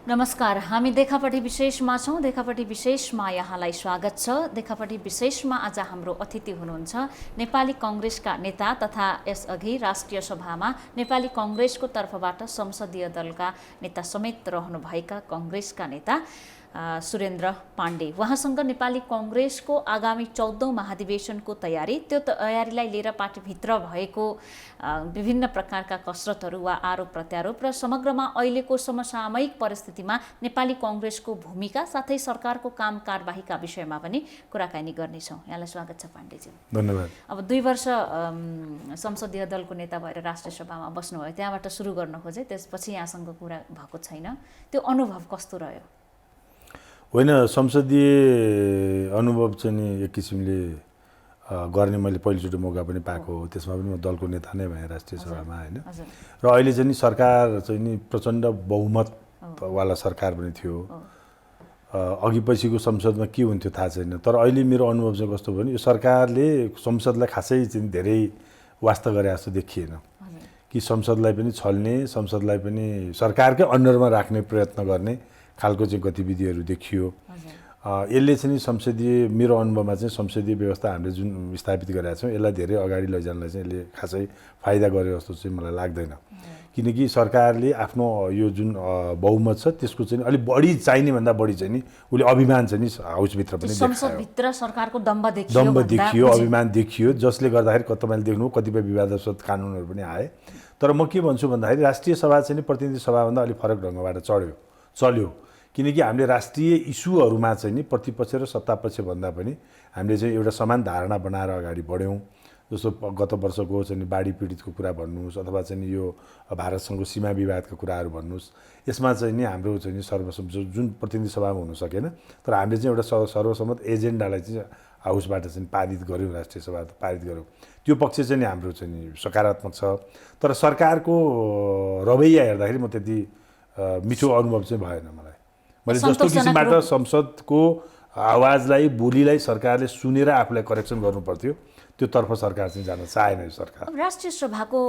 नमस्कार, हामी देखापट्टि विशेषमा छौँ। देखापट्टि विशेषमा यहाँलाई स्वागत छ। देखापट्टि विशेषमा आज हाम्रो अतिथि हुनुहुन्छ नेपाली कङ्ग्रेसका नेता तथा यसअघि राष्ट्रिय सभामा नेपाली कङ्ग्रेसको तर्फबाट संसदीय दलका नेता समेत रहनुभएका कङ्ग्रेसका नेता सुरेन्द्र पाण्डे। उहाँसँग नेपाली कङ्ग्रेसको आगामी 14औं महाधिवेशनको तयारी, त्यो तयारीलाई लिएर पार्टीभित्र भएको विभिन्न प्रकारका कसरतहरू वा आरोप प्रत्यारोप र समग्रमा अहिलेको समसामयिक परिस्थितिमा नेपाली कङ्ग्रेसको भूमिका साथै सरकारको काम कारबाहीका विषयमा पनि कुराकानी गर्नेछौँ। यहाँलाई स्वागत छ पाण्डेजी। धन्यवाद। अब 2 वर्ष संसदीय दलको नेता भएर राष्ट्रिय सभामा बस्नुभयो, त्यहाँबाट सुरु गर्न खोजे, त्यसपछि यहाँसँग कुरा भएको छैन, त्यो अनुभव कस्तो रह्यो? होइन, संसदीय अनुभव चाहिँ नि एक किसिमले गर्ने मैले पहिलोचोटि मौका पनि पाएको हो। त्यसमा पनि म दलको नेता नै भएँ राष्ट्रिय सभामा, होइन। र अहिले चाहिँ नि सरकार चाहिँ नि प्रचण्ड बहुमतवाला सरकार पनि थियो। अघि पछिको संसदमा के हुन्थ्यो थाहा छैन, तर अहिले मेरो अनुभव चाहिँ कस्तो भयो भने यो सरकारले संसदलाई खासै चाहिँ धेरै वास्ता गरे जस्तो देखिएन कि संसदलाई पनि छल्ने, संसदलाई पनि सरकारकै अन्डरमा राख्ने प्रयत्न गर्ने खालको चाहिँ गतिविधिहरू देखियो। यसले चाहिँ संसदीय, मेरो अनुभवमा चाहिँ संसदीय व्यवस्था हामीले जुन स्थापित गरेका छौँ यसलाई धेरै अगाडि लैजानलाई चाहिँ यसले खासै फाइदा गर्यो जस्तो चाहिँ मलाई लाग्दैन। किनकि सरकारले आफ्नो यो जुन बहुमत छ त्यसको चाहिँ अलिक बढी चाहिने भन्दा बढी चाहिँ नि उसले अभिमान चाहिँ नि हाउसभित्र पनि देखायो। संसदभित्र सरकारको दम्ब देखियो, अभिमान देखियो, जसले गर्दाखेरि तपाईँले देख्नु कतिपय विवादास्पद कानुनहरू पनि आए। तर म के भन्छु भन्दाखेरि राष्ट्रिय सभा चाहिँ प्रतिनिधि सभाभन्दा अलिक फरक ढङ्गबाट चल्यो। किनकि हामीले राष्ट्रिय इस्युहरूमा चाहिँ नि प्रतिपक्ष र सत्तापक्ष भन्दा पनि हामीले चाहिँ एउटा समान धारणा बनाएर अगाडि बढ्यौँ। जस्तो गत वर्षको चाहिँ बाढी पीडितको कुरा भन्नुहोस् अथवा चाहिँ यो भारतसँगको सीमा विवादका कुराहरू भन्नुहोस्, यसमा चाहिँ नि हाम्रो चाहिँ नि सर्वसम्मत जुन प्रतिनिधि सभामा हुन सकेन, तर हामीले चाहिँ एउटा सर्वसम्मत एजेन्डालाई चाहिँ हाउसबाट चाहिँ पारित गऱ्यौँ, राष्ट्रिय सभाबाट पारित गऱ्यौँ। त्यो पक्ष चाहिँ नि हाम्रो चाहिँ नि सकारात्मक छ। तर सरकारको रवैया हेर्दाखेरि म त्यति मिठो अनुभव चाहिँ भएन मलाई। मैले जस्तो किसिमबाट संसदको आवाजलाई, बोलीलाई सरकारले सुनेर आफूलाई करेक्सन गर्नुपर्थ्यो त्योतर्फ सरकार चाहिँ जान चाहेन। यो सरकार राष्ट्रिय सभाको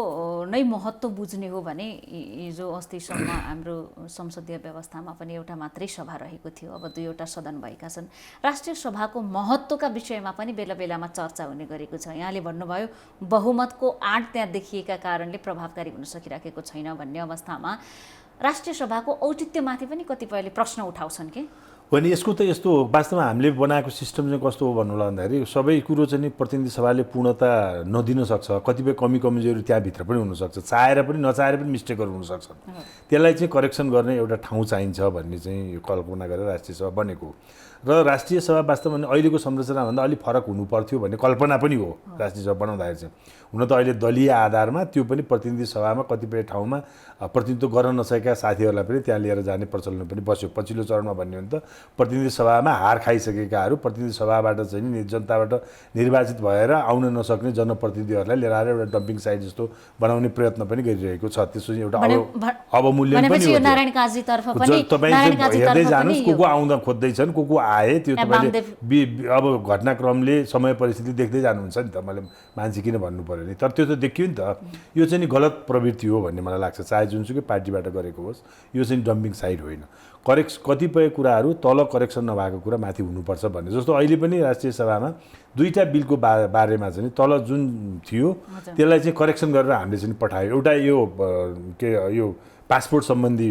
नै महत्त्व बुझ्ने हो भने हिजो अस्तिसम्म हाम्रो संसदीय व्यवस्थामा पनि एउटा मात्रै सभा रहेको थियो, अब 2वटा सदन भएका छन्। राष्ट्रिय सभाको महत्त्वका विषयमा पनि बेला बेलामा चर्चा हुने गरेको छ। यहाँले भन्नुभयो बहुमतको आँट त्यहाँ देखिएका कारणले प्रभावकारी हुन सकिराखेको छैन भन्ने अवस्थामा राष्ट्रिय सभाको औचित्यमाथि पनि कतिपयले प्रश्न उठाउँछन् कि होइन। यसको त यस्तो हो, वास्तवमा हामीले बनाएको सिस्टम चाहिँ कस्तो हो भन्नुलाई भन्दाखेरि सबै कुरो चाहिँ नि प्रतिनिधि सभाले पूर्णता नदिन सक्छ। कतिपय कमी कमजोरी त्यहाँभित्र पनि हुनसक्छ, चाहेर पनि नचाहेर पनि मिस्टेकहरू हुनसक्छन्। त्यसलाई चाहिँ करेक्सन गर्ने एउटा ठाउँ चाहिन्छ भन्ने चाहिँ कल्पना गरेर राष्ट्रिय सभा बनेको र राष्ट्रिय सभा वास्तवमा अहिलेको संरचनाभन्दा अलिक फरक हुनुपर्थ्यो भन्ने कल्पना पनि हो राष्ट्रिय सभा बनाउँदाखेरि चाहिँ। हुन त अहिले दलीय आधारमा त्यो पनि प्रतिनिधि सभामा कतिपय ठाउँमा प्रतिनिधित्व गर्न नसकेका साथीहरूलाई पनि त्यहाँ लिएर जाने प्रचलन पनि बस्यो। पछिल्लो चरणमा भन्ने हो भने त प्रतिनिधि सभामा हार खाइसकेकाहरू प्रतिनिधि सभाबाट चाहिँ जनताबाट निर्वाचित भएर आउन नसक्ने जनप्रतिनिधिहरूलाई लिएर आएर एउटा डम्पिङ साइट जस्तो बनाउने प्रयत्न पनि गरिरहेको छ। त्यसो एउटा अवमूल्यन पनि हो। तपाईँ हेर्दै जानुहोस्, को आउँदा खोज्दैछन्, को आए, त्यो तपाईँले अब घटनाक्रमले समय परिस्थिति देख्दै जानुहुन्छ नि त। मैले मान्छे किन भन्नु पर्यो नि, तर त्यो त देखियो नि त। यो चाहिँ नि गलत प्रवृत्ति हो भन्ने मलाई लाग्छ, चाहे जुनसुकै पार्टीबाट गरेको होस्। यो चाहिँ डम्पिङ साइट होइन। कतिपय कुराहरू तल करेक्सन नभएको कुरा माथि हुनुपर्छ भन्ने जस्तो अहिले पनि राष्ट्रिय सभामा 2टा बिलको बारेमा चाहिँ तल जुन थियो त्यसलाई चाहिँ करेक्सन गरेर हामीले चाहिँ पठायो। एउटा यो पासपोर्ट सम्बन्धी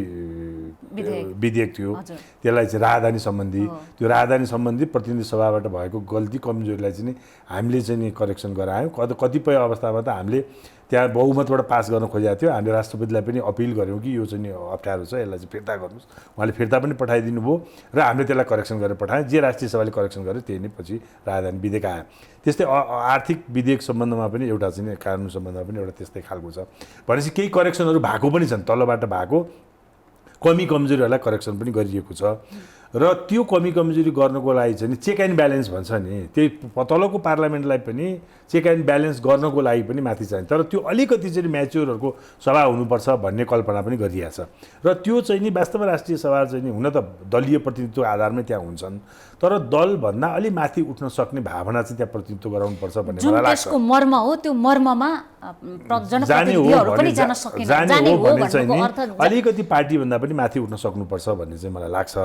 विधेयक थियो, त्यसलाई चाहिँ राजधानी सम्बन्धी, त्यो राजधानी सम्बन्धी प्रतिनिधि सभाबाट भएको गल्ती कमजोरीलाई चाहिँ हामीले चाहिँ नि करेक्सन गरायौँ। कतिपय अवस्थामा त हामीले त्यहाँ बहुमतबाट पास गर्न खोजेको थियो। हामीले राष्ट्रपतिलाई पनि अपिल गऱ्यौँ कि यो चाहिँ नि अप्ठ्यारो छ, यसलाई चाहिँ फिर्ता गर्नुहोस्। उहाँले फिर्ता पनि पठाइदिनु भयो र हामीले त्यसलाई करेक्सन गरेर पठायौँ। जे राष्ट्रिय सभाले करेक्सन गर्यो त्यही नै पछि राजधानी विधेयक आयो। त्यस्तै आर्थिक विधेयक सम्बन्धमा पनि एउटा चाहिँ कानुन सम्बन्धमा पनि एउटा त्यस्तै खालको छ। भनेपछि केही करेक्सनहरू भएको पनि छन्, तलबाट भएको कमी कमजोरीहरूलाई करेक्सन पनि गरिएको छ। र त्यो कमी कमजोरी गर्नको लागि चाहिँ चेक एन्ड ब्यालेन्स भन्छ नि, त्यही तलको पार्लियामेन्टलाई पनि चेक एन्ड ब्यालेन्स गर्नको लागि पनि माथि चाहिन्छ। तर त्यो अलिकति चाहिँ म्याच्योरहरूको सभा हुनुपर्छ भन्ने कल्पना पनि गरिएको छ। र त्यो चाहिँ नि वास्तवमा राष्ट्रिय सभा चाहिँ नि हुन त दलीय प्रतिनिधित्व आधारमै त्यहाँ हुन्छन्, तर दलभन्दा अलि माथि उठ्न सक्ने भावना चाहिँ त्यहाँ प्रतिनिधित्व गराउनुपर्छ भन्ने मलाई लाग्छ। जुन त्यसको मर्म हो त्यो मर्ममा जनप्रतिनिधिहरू पनि जान सकेन, जाने हो भने चाहिँ नि अलिकति पार्टीभन्दा पनि माथि उठ्न सक्नुपर्छ भन्ने चाहिँ मलाई लाग्छ।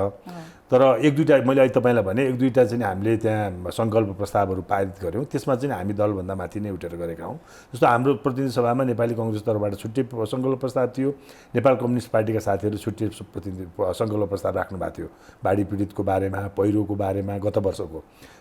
तर एक दुईवटा मैले अहिले तपाईँलाई भने एक दुईवटा चाहिँ हामीले त्यहाँ सङ्कल्प प्रस्तावहरू पारित गऱ्यौँ, त्यसमा चाहिँ हामी दलभन्दा माथि नै उठेर गरेका हौँ। जस्तो हाम्रो प्रतिनिधि सभामा नेपाली कङ्ग्रेस तर्फबाट छुट्टै सङ्कल्प प्रस्ताव थियो, नेपाल कम्युनिस्ट पार्टीका साथीहरू छुट्टै प्रतिनिधि सङ्कल्प प्रस्ताव राख्नु भएको थियो, बाढी पीडितको बारेमा, पहिरोको बारेमा, गत वर्षको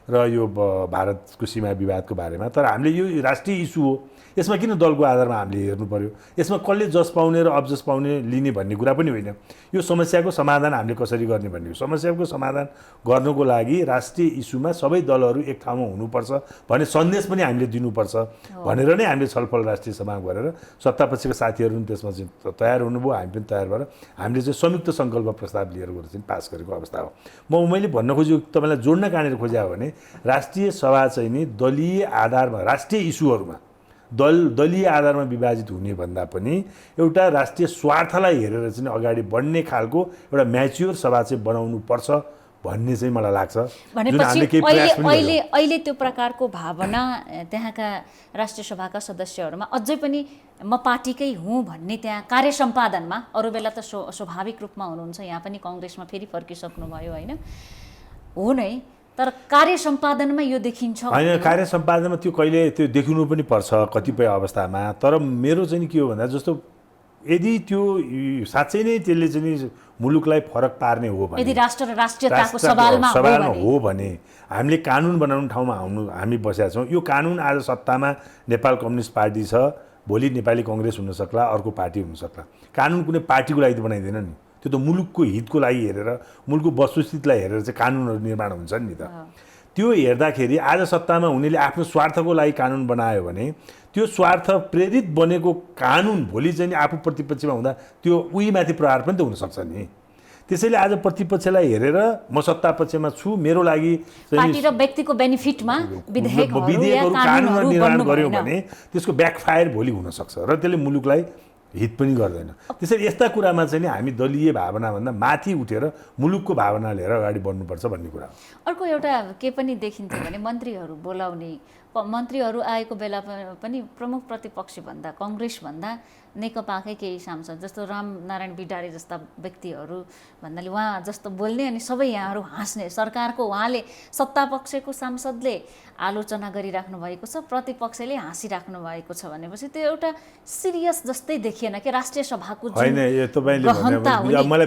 र यो भारतको सीमा विवादको बारेमा। तर हामीले यो राष्ट्रिय इस्यु हो, यसमा किन दलको आधारमा हामीले हेर्नु पर्यो, यसमा कसले जस पाउने र अब्जस पाउने लिने भन्ने कुरा पनि होइन। यो समस्याको समाधान हामीले कसरी गर्ने भन्ने हो। समस्याको समाधान गर्नको लागि राष्ट्रिय इस्युमा सबै दलहरू एक ठाउँमा हुनुपर्छ भन्ने सन्देश पनि हामीले दिनुपर्छ भनेर नै हामीले छलफल राष्ट्रिय सभामा गरेर सत्तापक्षका साथीहरू पनि त्यसमा चाहिँ तयार हुनुभयो, हामी पनि तयार भएर हामीले चाहिँ संयुक्त सङ्कल्प प्रस्ताव लिएर गएर चाहिँ पास गरेको अवस्था हो। मैले भन्न खोजेको तपाईँलाई जोड्न कहाँनिर खोज्या भने राष्ट्रिय सभा चाहिँ नि दलीय आधारमा राष्ट्रिय इस्युहरूमा दलीय आधारमा विभाजित हुने भन्दा पनि एउटा राष्ट्रिय स्वार्थलाई हेरेर चाहिँ अगाडि बढ्ने खालको एउटा म्याच्योर सभा चाहिँ बनाउनु पर्छ भन्ने चाहिँ मलाई लाग्छ। अहिले त्यो प्रकारको भावना त्यहाँका राष्ट्रिय सभाका सदस्यहरूमा अझै पनि म पार्टीकै हुँ भन्ने त्यहाँ कार्य सम्पादनमा अरू बेला त स्वाभाविक रूपमा हुनुहुन्छ, यहाँ पनि कङ्ग्रेसमा फेरि फर्किसक्नुभयो होइन हो नै, तर कार्य सम्पादनमा यो देखिन्छ होइन। कार्य सम्पादनमा त्यो कहिले त्यो देखिनु पनि पर्छ कतिपय अवस्थामा। तर मेरो चाहिँ के हो भन्दा जस्तो यदि त्यो साँच्चै नै त्यसले चाहिँ मुलुकलाई फरक पार्ने हो भने, यदि राष्ट्र र राष्ट्रियताको सवालमा हो भने हामीले कानुन बनाउने ठाउँमा हामी बसेका छौँ। यो कानुन आज सत्तामा नेपाल कम्युनिस्ट पार्टी छ, भोलि नेपाली कङ्ग्रेस हुनसक्ला, अर्को पार्टी हुनसक्ला। कानुन कुनै पार्टीको लागि त बनाइँदैन नि, त्यो त मुलुकको हितको लागि हेरेर मुलुकको वस्तुस्थितिलाई हेरेर चाहिँ कानुनहरू निर्माण हुन्छन् नि त। त्यो हेर्दाखेरि आज सत्तामा हुनेले आफ्नो स्वार्थको लागि कानुन बनायो भने त्यो स्वार्थ प्रेरित बनेको कानुन भोलि चाहिँ आफू प्रतिपक्षमा हुँदा त्यो उहीमाथि प्रहार पनि त हुनसक्छ नि। त्यसैले आज प्रतिपक्षलाई हेरेर म सत्तापक्षमा छु, मेरो लागि पार्टी र व्यक्तिको बेनिफिटमा विधेयकहरू कानुनहरू निर्माण गर्यो भने त्यसको ब्याकफायर भोलि हुनसक्छ र त्यसले मुलुकलाई हित पनि गर्दैन। त्यसैले यस्ता कुरामा चाहिँ हामी दलीय भावनाभन्दा माथि उठेर मुलुकको भावना लिएर अगाडि बढ्नुपर्छ भन्ने कुरा हो। अर्को एउटा के पनि देखिन्थ्यो भने मन्त्रीहरू बोलाउने, मन्त्रीहरू आएको बेला पनि प्रमुख प्रतिपक्षीभन्दा कङ्ग्रेसभन्दा नेकपाकै केही सांसद जस्तो रामनारायण बिडारे जस्ता व्यक्तिहरू भन्नाले उहाँ जस्तो बोल्ने अनि सबै यहाँहरू हाँस्ने, सरकारको उहाँले सत्तापक्षको सांसदले आलोचना गरिराख्नु भएको छ, प्रतिपक्षले हाँसिराख्नु भएको छ भनेपछि त्यो एउटा सिरियस जस्तै देखिएन कि राष्ट्रिय सभाको होइन। यो तपाईँले मलाई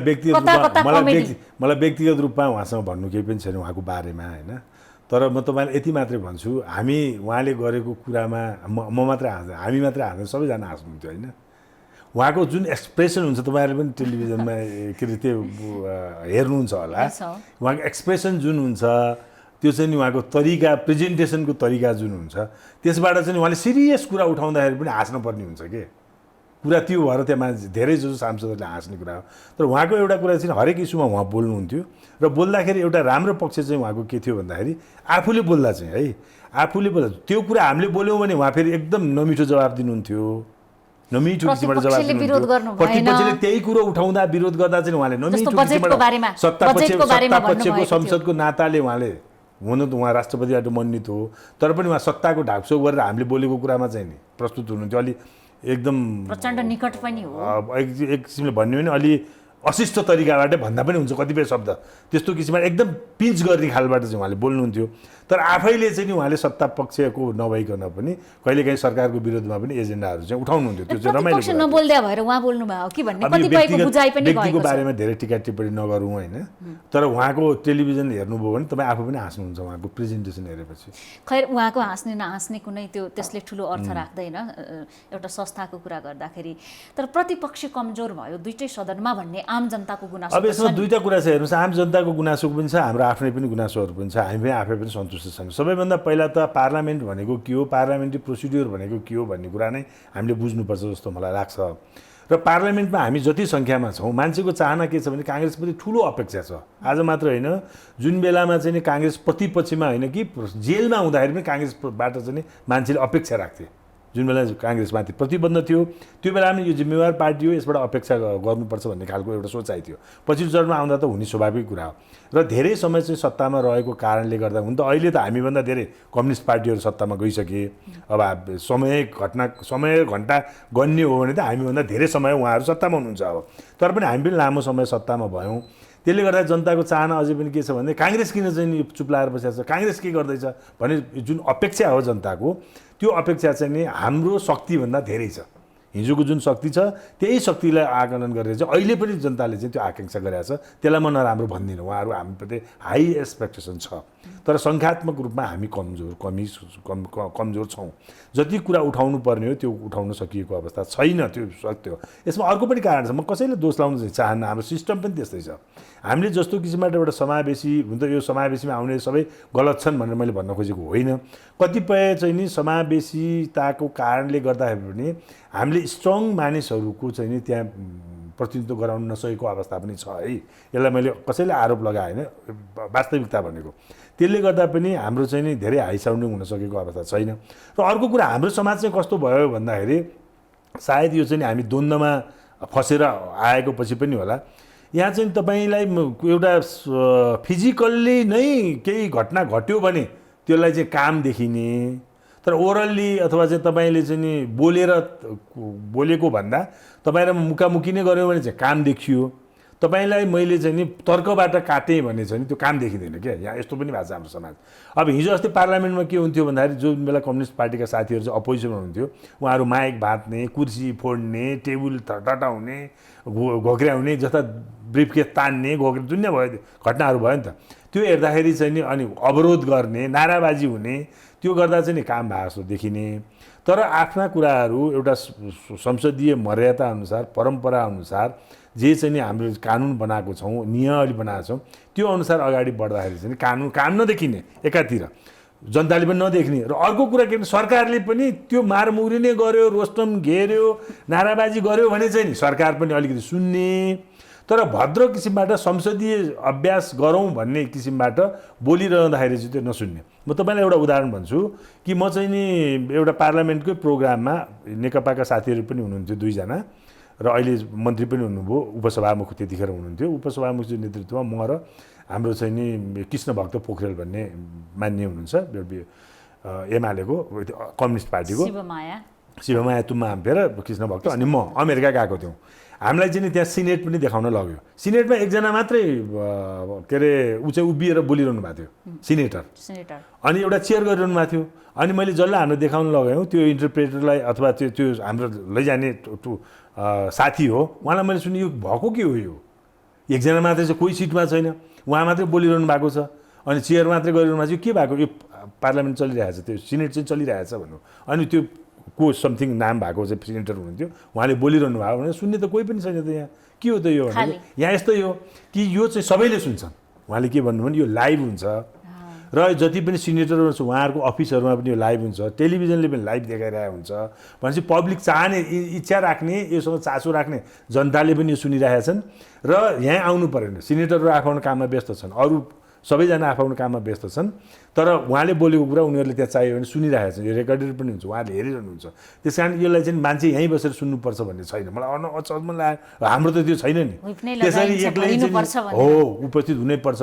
व्यक्तिगत रूपमा उहाँसँग भन्नु केही पनि छैन उहाँको बारेमा होइन। तर म तपाईँलाई यति मात्रै भन्छु, हामी उहाँले गरेको कुरामा म मात्रै हाँस्दैन, हामी मात्रै हाँस्दैन, सबैजना हाँस्नुहुन्थ्यो होइन। उहाँको जुन एक्सप्रेसन हुन्छ तपाईँहरूले पनि टेलिभिजनमा के अरे त्यो हेर्नुहुन्छ होला, उहाँको एक्सप्रेसन जुन हुन्छ त्यो चाहिँ नि उहाँको तरिका, प्रेजेन्टेसनको तरिका जुन हुन्छ त्यसबाट चाहिँ उहाँले सिरियस कुरा उठाउँदाखेरि पनि हाँस्न पर्ने हुन्छ के कुरा त्यो भएर त्यहाँ मान्छे धेरै जसो सांसदहरूले हाँस्ने कुरा हो। तर उहाँको एउटा कुरा चाहिँ हरेक इस्युमा उहाँ बोल्नुहुन्थ्यो र बोल्दाखेरि एउटा राम्रो पक्ष चाहिँ उहाँको के थियो भन्दाखेरि आफूले बोल्दा चाहिँ है आफूले बोल्दा त्यो कुरा हामीले बोल्यौँ भने उहाँ फेरि एकदम नमिठो जवाब दिनुहुन्थ्यो, नमिठो किसिमबाट जवाब दिनुहुन्थ्यो। प्रतिपक्षले त्यही कुरो उठाउँदा विरोध गर्दा चाहिँ उहाँले नमिठो किसिमबाट सत्तापक्षको संसदको नाताले उहाँले हुन त उहाँ राष्ट्रपतिबाट मननीत हो, तर पनि उहाँ सत्ताको ढाकछोप गरेर हामीले बोलेको कुरामा चाहिँ नि प्रस्तुत हुनुहुन्थ्यो। अलि एकदम प्रचण्ड निकट पनि हो, एक किसिमले भन्यो भने अलि अशिष्ट तरिकाबाट भन्दा पनि हुन्छ कतिपय शब्द, त्यस्तो किसिमबाट एकदम पिच गर्ने खालबाट चाहिँ उहाँले बोल्नुहुन्थ्यो। तर आफैले चाहिँ नि उहाँले सत्ता पक्षको नभइकन पनि कहिलेकाहीँ सरकारको विरोधमा पनि एजेन्डाहरू चाहिँ उठाउनुहुन्थ्यो। त्यो चाहिँ रमाइलो कुरा नबोल्दा भएर उहाँ बोल्नु भयो कि भन्ने कतिपयको बुझाइ पनि व्यक्तिको बारेमा धेरै टिका टिप्पणी नगरौँ होइन। तर उहाँको टेलिभिजन हेर्नुभयो भने तपाईँ आफू पनि हाँस्नुहुन्छ उहाँको प्रेजेन्टेसन हेरेपछि। खैर उहाँको हाँस्ने नहाँस्ने कुनै त्यो त्यसले ठुलो अर्थ राख्दैन एउटा संस्थाको कुरा गर्दाखेरि। तर प्रतिपक्ष कमजोर भयो दुईटै सदनमा भन्ने आम जनताको गुनासो। अब यसमा दुईटा कुरा छ हेर्नुहोस्, आम जनताको गुनासो पनि छ, हाम्रो आफ्नै पनि गुनासोहरू पनि छ, हामी पनि आफै पनि सन्तुष्ट छौँ। सबैभन्दा पहिला त पार्लियामेन्ट भनेको के हो, पार्लियामेन्ट्री प्रोसिड्युर भनेको के हो भन्ने कुरा नै हामीले बुझ्नुपर्छ जस्तो मलाई लाग्छ। र पार्लियामेन्टमा हामी जति सङ्ख्यामा छौँ मान्छेको चाहना के छ भने काङ्ग्रेसप्रति ठुलो अपेक्षा छ। आज मात्र होइन, जुन बेलामा चाहिँ काङ्ग्रेस प्रतिपक्षमा होइन कि जेलमा हुँदाखेरि पनि काङ्ग्रेसबाट चाहिँ मान्छेले अपेक्षा राख्थे। जुन बेला काङ्ग्रेसमाथि प्रतिबन्ध थियो त्यो बेलामा यो जिम्मेवार पार्टी हो, यसबाट अपेक्षा गर्नुपर्छ भन्ने खालको एउटा सोचाइ थियो। पछिल्लो चरणमा आउँदा त हुने स्वाभाविक कुरा हो। र धेरै समय चाहिँ सत्तामा रहेको कारणले गर्दा हुन त अहिले त हामीभन्दा धेरै कम्युनिस्ट पार्टीहरू सत्तामा गइसके। अब समय घन्टा गन्ने हो भने त हामीभन्दा धेरै समय उहाँहरू सत्तामा हुनुहुन्छ। अब तर पनि हामी पनि लामो समय सत्तामा भयौँ। त्यसले गर्दा जनताको चाहना अझै पनि के छ भने काङ्ग्रेस किन चाहिँ चुप लाएर बसेको छ, काङ्ग्रेस के गर्दैछ भने जुन अपेक्षा हो जनताको, त्यो अपेक्षा चाहिँ नि हाम्रो शक्तिभन्दा धेरै छ। हिजोको जुन शक्ति छ त्यही शक्तिलाई आकलन गरेर चाहिँ अहिले पनि जनताले चाहिँ त्यो आकाङ्क्षा गरेको छ। त्यसलाई म नराम्रो भन्दिनँ, उहाँहरू हामीप्रति हाई एक्सपेक्टेसन छ। तर सङ्ख्यात्मक रूपमा हामी कमजोर छौँ। जति कुरा उठाउनु पर्ने हो त्यो उठाउन सकिएको अवस्था छैन, त्यो सत्य हो। यसमा अर्को पनि कारण छ, म कसैले दोष लाउन चाहिँ चाहन्न, हाम्रो सिस्टम पनि त्यस्तै छ। हामीले जस्तो किसिमबाट एउटा समावेशी हुन त यो समावेशीमा आउने सबै गलत छन् भनेर मैले भन्न खोजेको होइन। कतिपय चाहिँ नि समावेशिताको कारणले गर्दाखेरि पनि हामीले स्ट्रङ मानिसहरूको चाहिँ नि त्यहाँ प्रतिनिधित्व गराउन नसकेको अवस्था पनि छ है। यसलाई मैले कसैले आरोप लगाएँ होइन, वास्तविकता भनेको। त्यसले गर्दा पनि हाम्रो चाहिँ नि धेरै हाई साउन्डिङ हुन सकेको अवस्था छैन। र अर्को कुरा हाम्रो समाज चाहिँ कस्तो भयो भन्दाखेरि सायद यो चाहिँ हामी द्वन्द्वमा फसेर आएको पछि पनि होला। यहाँ चाहिँ तपाईँलाई एउटा फिजिकल्ली नै केही घटना घट्यो भने त्यसलाई चाहिँ काम देखिने, तर ओरल्ली अथवा चाहिँ तपाईँले चाहिँ नि बोलेको भन्दा तपाईँ र मुखामुखी नै गऱ्यो भने चाहिँ काम देखियो। तपाईँलाई मैले चाहिँ नि तर्कबाट काटेँ भने चाहिँ नि त्यो काम देखिँदैन क्या। यहाँ यस्तो पनि भएको छ हाम्रो समाज। अब हिजो अस्ति पार्लियामेन्टमा के हुन्थ्यो भन्दाखेरि जुन बेला कम्युनिस्ट पार्टीका साथीहरू चाहिँ अपोजिसनमा हुनुहुन्थ्यो, उहाँहरू माइक भाँच्ने, कुर्सी फोड्ने, टेबुल तटाउने, घोक्र्याउने, जस्ता ब्रिफकेस तान्ने, दुनियाँ भयो घटनाहरू भयो नि त। त्यो हेर्दाखेरि चाहिँ नि अनि अवरोध गर्ने, नाराबाजी हुने, त्यो गर्दा चाहिँ नि काम भएको जस्तो देखिने। तर आफ्ना कुराहरू एउटा संसदीय मर्यादा अनुसार, परम्परा अनुसार जे चाहिँ नि हाम्रो कानुन बनाएको छौँ, नियमले बनाएको छौँ, त्यो अनुसार अगाडि बढ्दाखेरि चाहिँ काम नदेखिने, एकातिर जनताले पनि नदेख्ने। र अर्को कुरा के भने सरकारले पनि त्यो मारमुरी नै गर्यो, रोस्टम घेर्यो, नाराबाजी गर्यो भने चाहिँ नि सरकार पनि अलिकति सुन्ने। तर भद्र किसिमबाट संसदीय अभ्यास गरौँ भन्ने किसिमबाट बोलिरहँदाखेरि चाहिँ त्यो नसुन्ने। म तपाईँलाई एउटा उदाहरण भन्छु कि म चाहिँ नि एउटा पार्लियामेन्टकै प्रोग्राममा नेकपाका साथीहरू पनि हुनुहुन्थ्यो 2 जना र अहिले मन्त्री पनि हुनुभयो, उपसभामुख त्यतिखेर हुनुहुन्थ्यो। उपसभामुखको नेतृत्वमा म र हाम्रो चाहिँ नि कृष्णभक्त पोखरेल भन्ने मान्य हुनुहुन्छ एमालेको कम्युनिस्ट पार्टीको शिवमाया तुम्मा आम्पे र कृष्णभक्त, अनि म अमेरिका गएको थियौँ। हामीलाई चाहिँ नि त्यहाँ सिनेट पनि देखाउन लग्यो। सिनेटमा एकजना मात्रै के अरे ऊ चाहिँ उभिएर बोलिरहनु भएको थियो, सिनेटर, अनि एउटा चेयर गरिरहनु भएको थियो। अनि मैले जसलाई हाम्रो देखाउन लगाएँ त्यो इन्टरप्रेटरलाई अथवा त्यो हाम्रो लैजाने साथी हो, उहाँलाई मैले सुने यो भएको के हो, यो एकजना मात्रै चाहिँ कोही सिटमा छैन, उहाँ मात्रै बोलिरहनु भएको छ, अनि चेयर मात्रै गरिरहनु भएको छ, के भएको, यो पार्लियामेन्ट चलिरहेछ, त्यो सिनेट चाहिँ चलिरहेछ भन्नु। अनि त्यो को समथिङ नाम भएको चाहिँ सेनेटर हुनुहुन्थ्यो, उहाँले बोलिरहनु भएको भने सुन्ने त कोही पनि छैन त। यहाँ के हो त यो भने यहाँ यस्तै हो कि यो चाहिँ सबैले सुन्छन्। उहाँले के भन्नु भने यो लाइभ हुन्छ र जति पनि सिनेटरहरू छ उहाँहरूको अफिसहरूमा पनि यो लाइभ हुन्छ, टेलिभिजनले पनि लाइभ देखाइरहेको हुन्छ भनेपछि पब्लिक चाहने, इच्छा राख्ने, योसँग चासो राख्ने जनताले पनि यो सुनिरहेछन्। र यहाँ आउनु परेन, सिनेटरहरू आफ्नो काममा व्यस्त छन्, अरू सबैजना आफ्नो काममा व्यस्त छन्, तर उहाँले बोलेको कुरा उनीहरूले त्यहाँ चाहियो भने सुनिरहेको छ, यो रेकर्डेड पनि हुन्छ, उहाँले हेरिरहनुहुन्छ। त्यस कारण यसलाई चाहिँ मान्छे यहीँ बसेर सुन्नुपर्छ भन्ने छैन। मलाई अचम्म लाग्यो, हाम्रो त त्यो छैन नि। त्यसरी एक्लै हो उपस्थित हुनैपर्छ,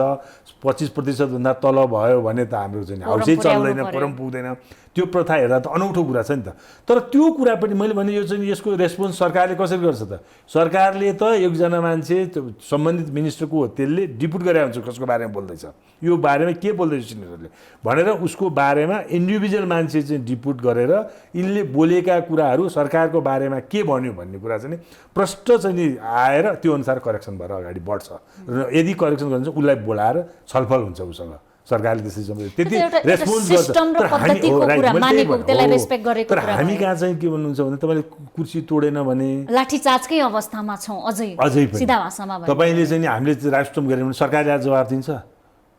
25% भन्दा तल भयो भने त हाम्रो चाहिँ हाउसै चल्दैन, कोरम पुग्दैन। त्यो प्रथा हेर्दा त अनौठो कुरा छ नि त। तर त्यो कुरा पनि मैले भने यो चाहिँ यसको रेस्पोन्स सरकारले कसरी गर्छ त? सरकारले त एकजना मान्छे सम्बन्धित मिनिस्टरको हो, त्यसले डिपुट गरेर हुन्छ कसको बारेमा बोल्दैछ, यो बारेमा के बोल्दैछ सिनेटरले भनेर उसको बारेमा इन्डिभिजुअल मान्छे चाहिँ डिपुट गरेर यिनले बोलेका कुराहरू सरकारको बारेमा के भन्यो भन्ने कुरा चाहिँ प्रष्ट चाहिँ नि आएर त्यो अनुसार करेक्सन भएर अगाडि बढ्छ। र यदि करेक्सन गर्नुहुन्छ उसलाई बोलाएर छलफल हुन्छ उसँग, सरकारले त्यसरी त्यति रेस्पोन्स गर्छ। तर हामी कहाँ चाहिँ के भन्नुहुन्छ भने तपाईँले कुर्सी तोडेन भने लाठीचार्जकै अवस्थामा छौँ अझै पनि। सिधा भाषामा तपाईँले चाहिँ हामीले राष्ट्रम गऱ्यो भने सरकारले जवाब दिन्छ।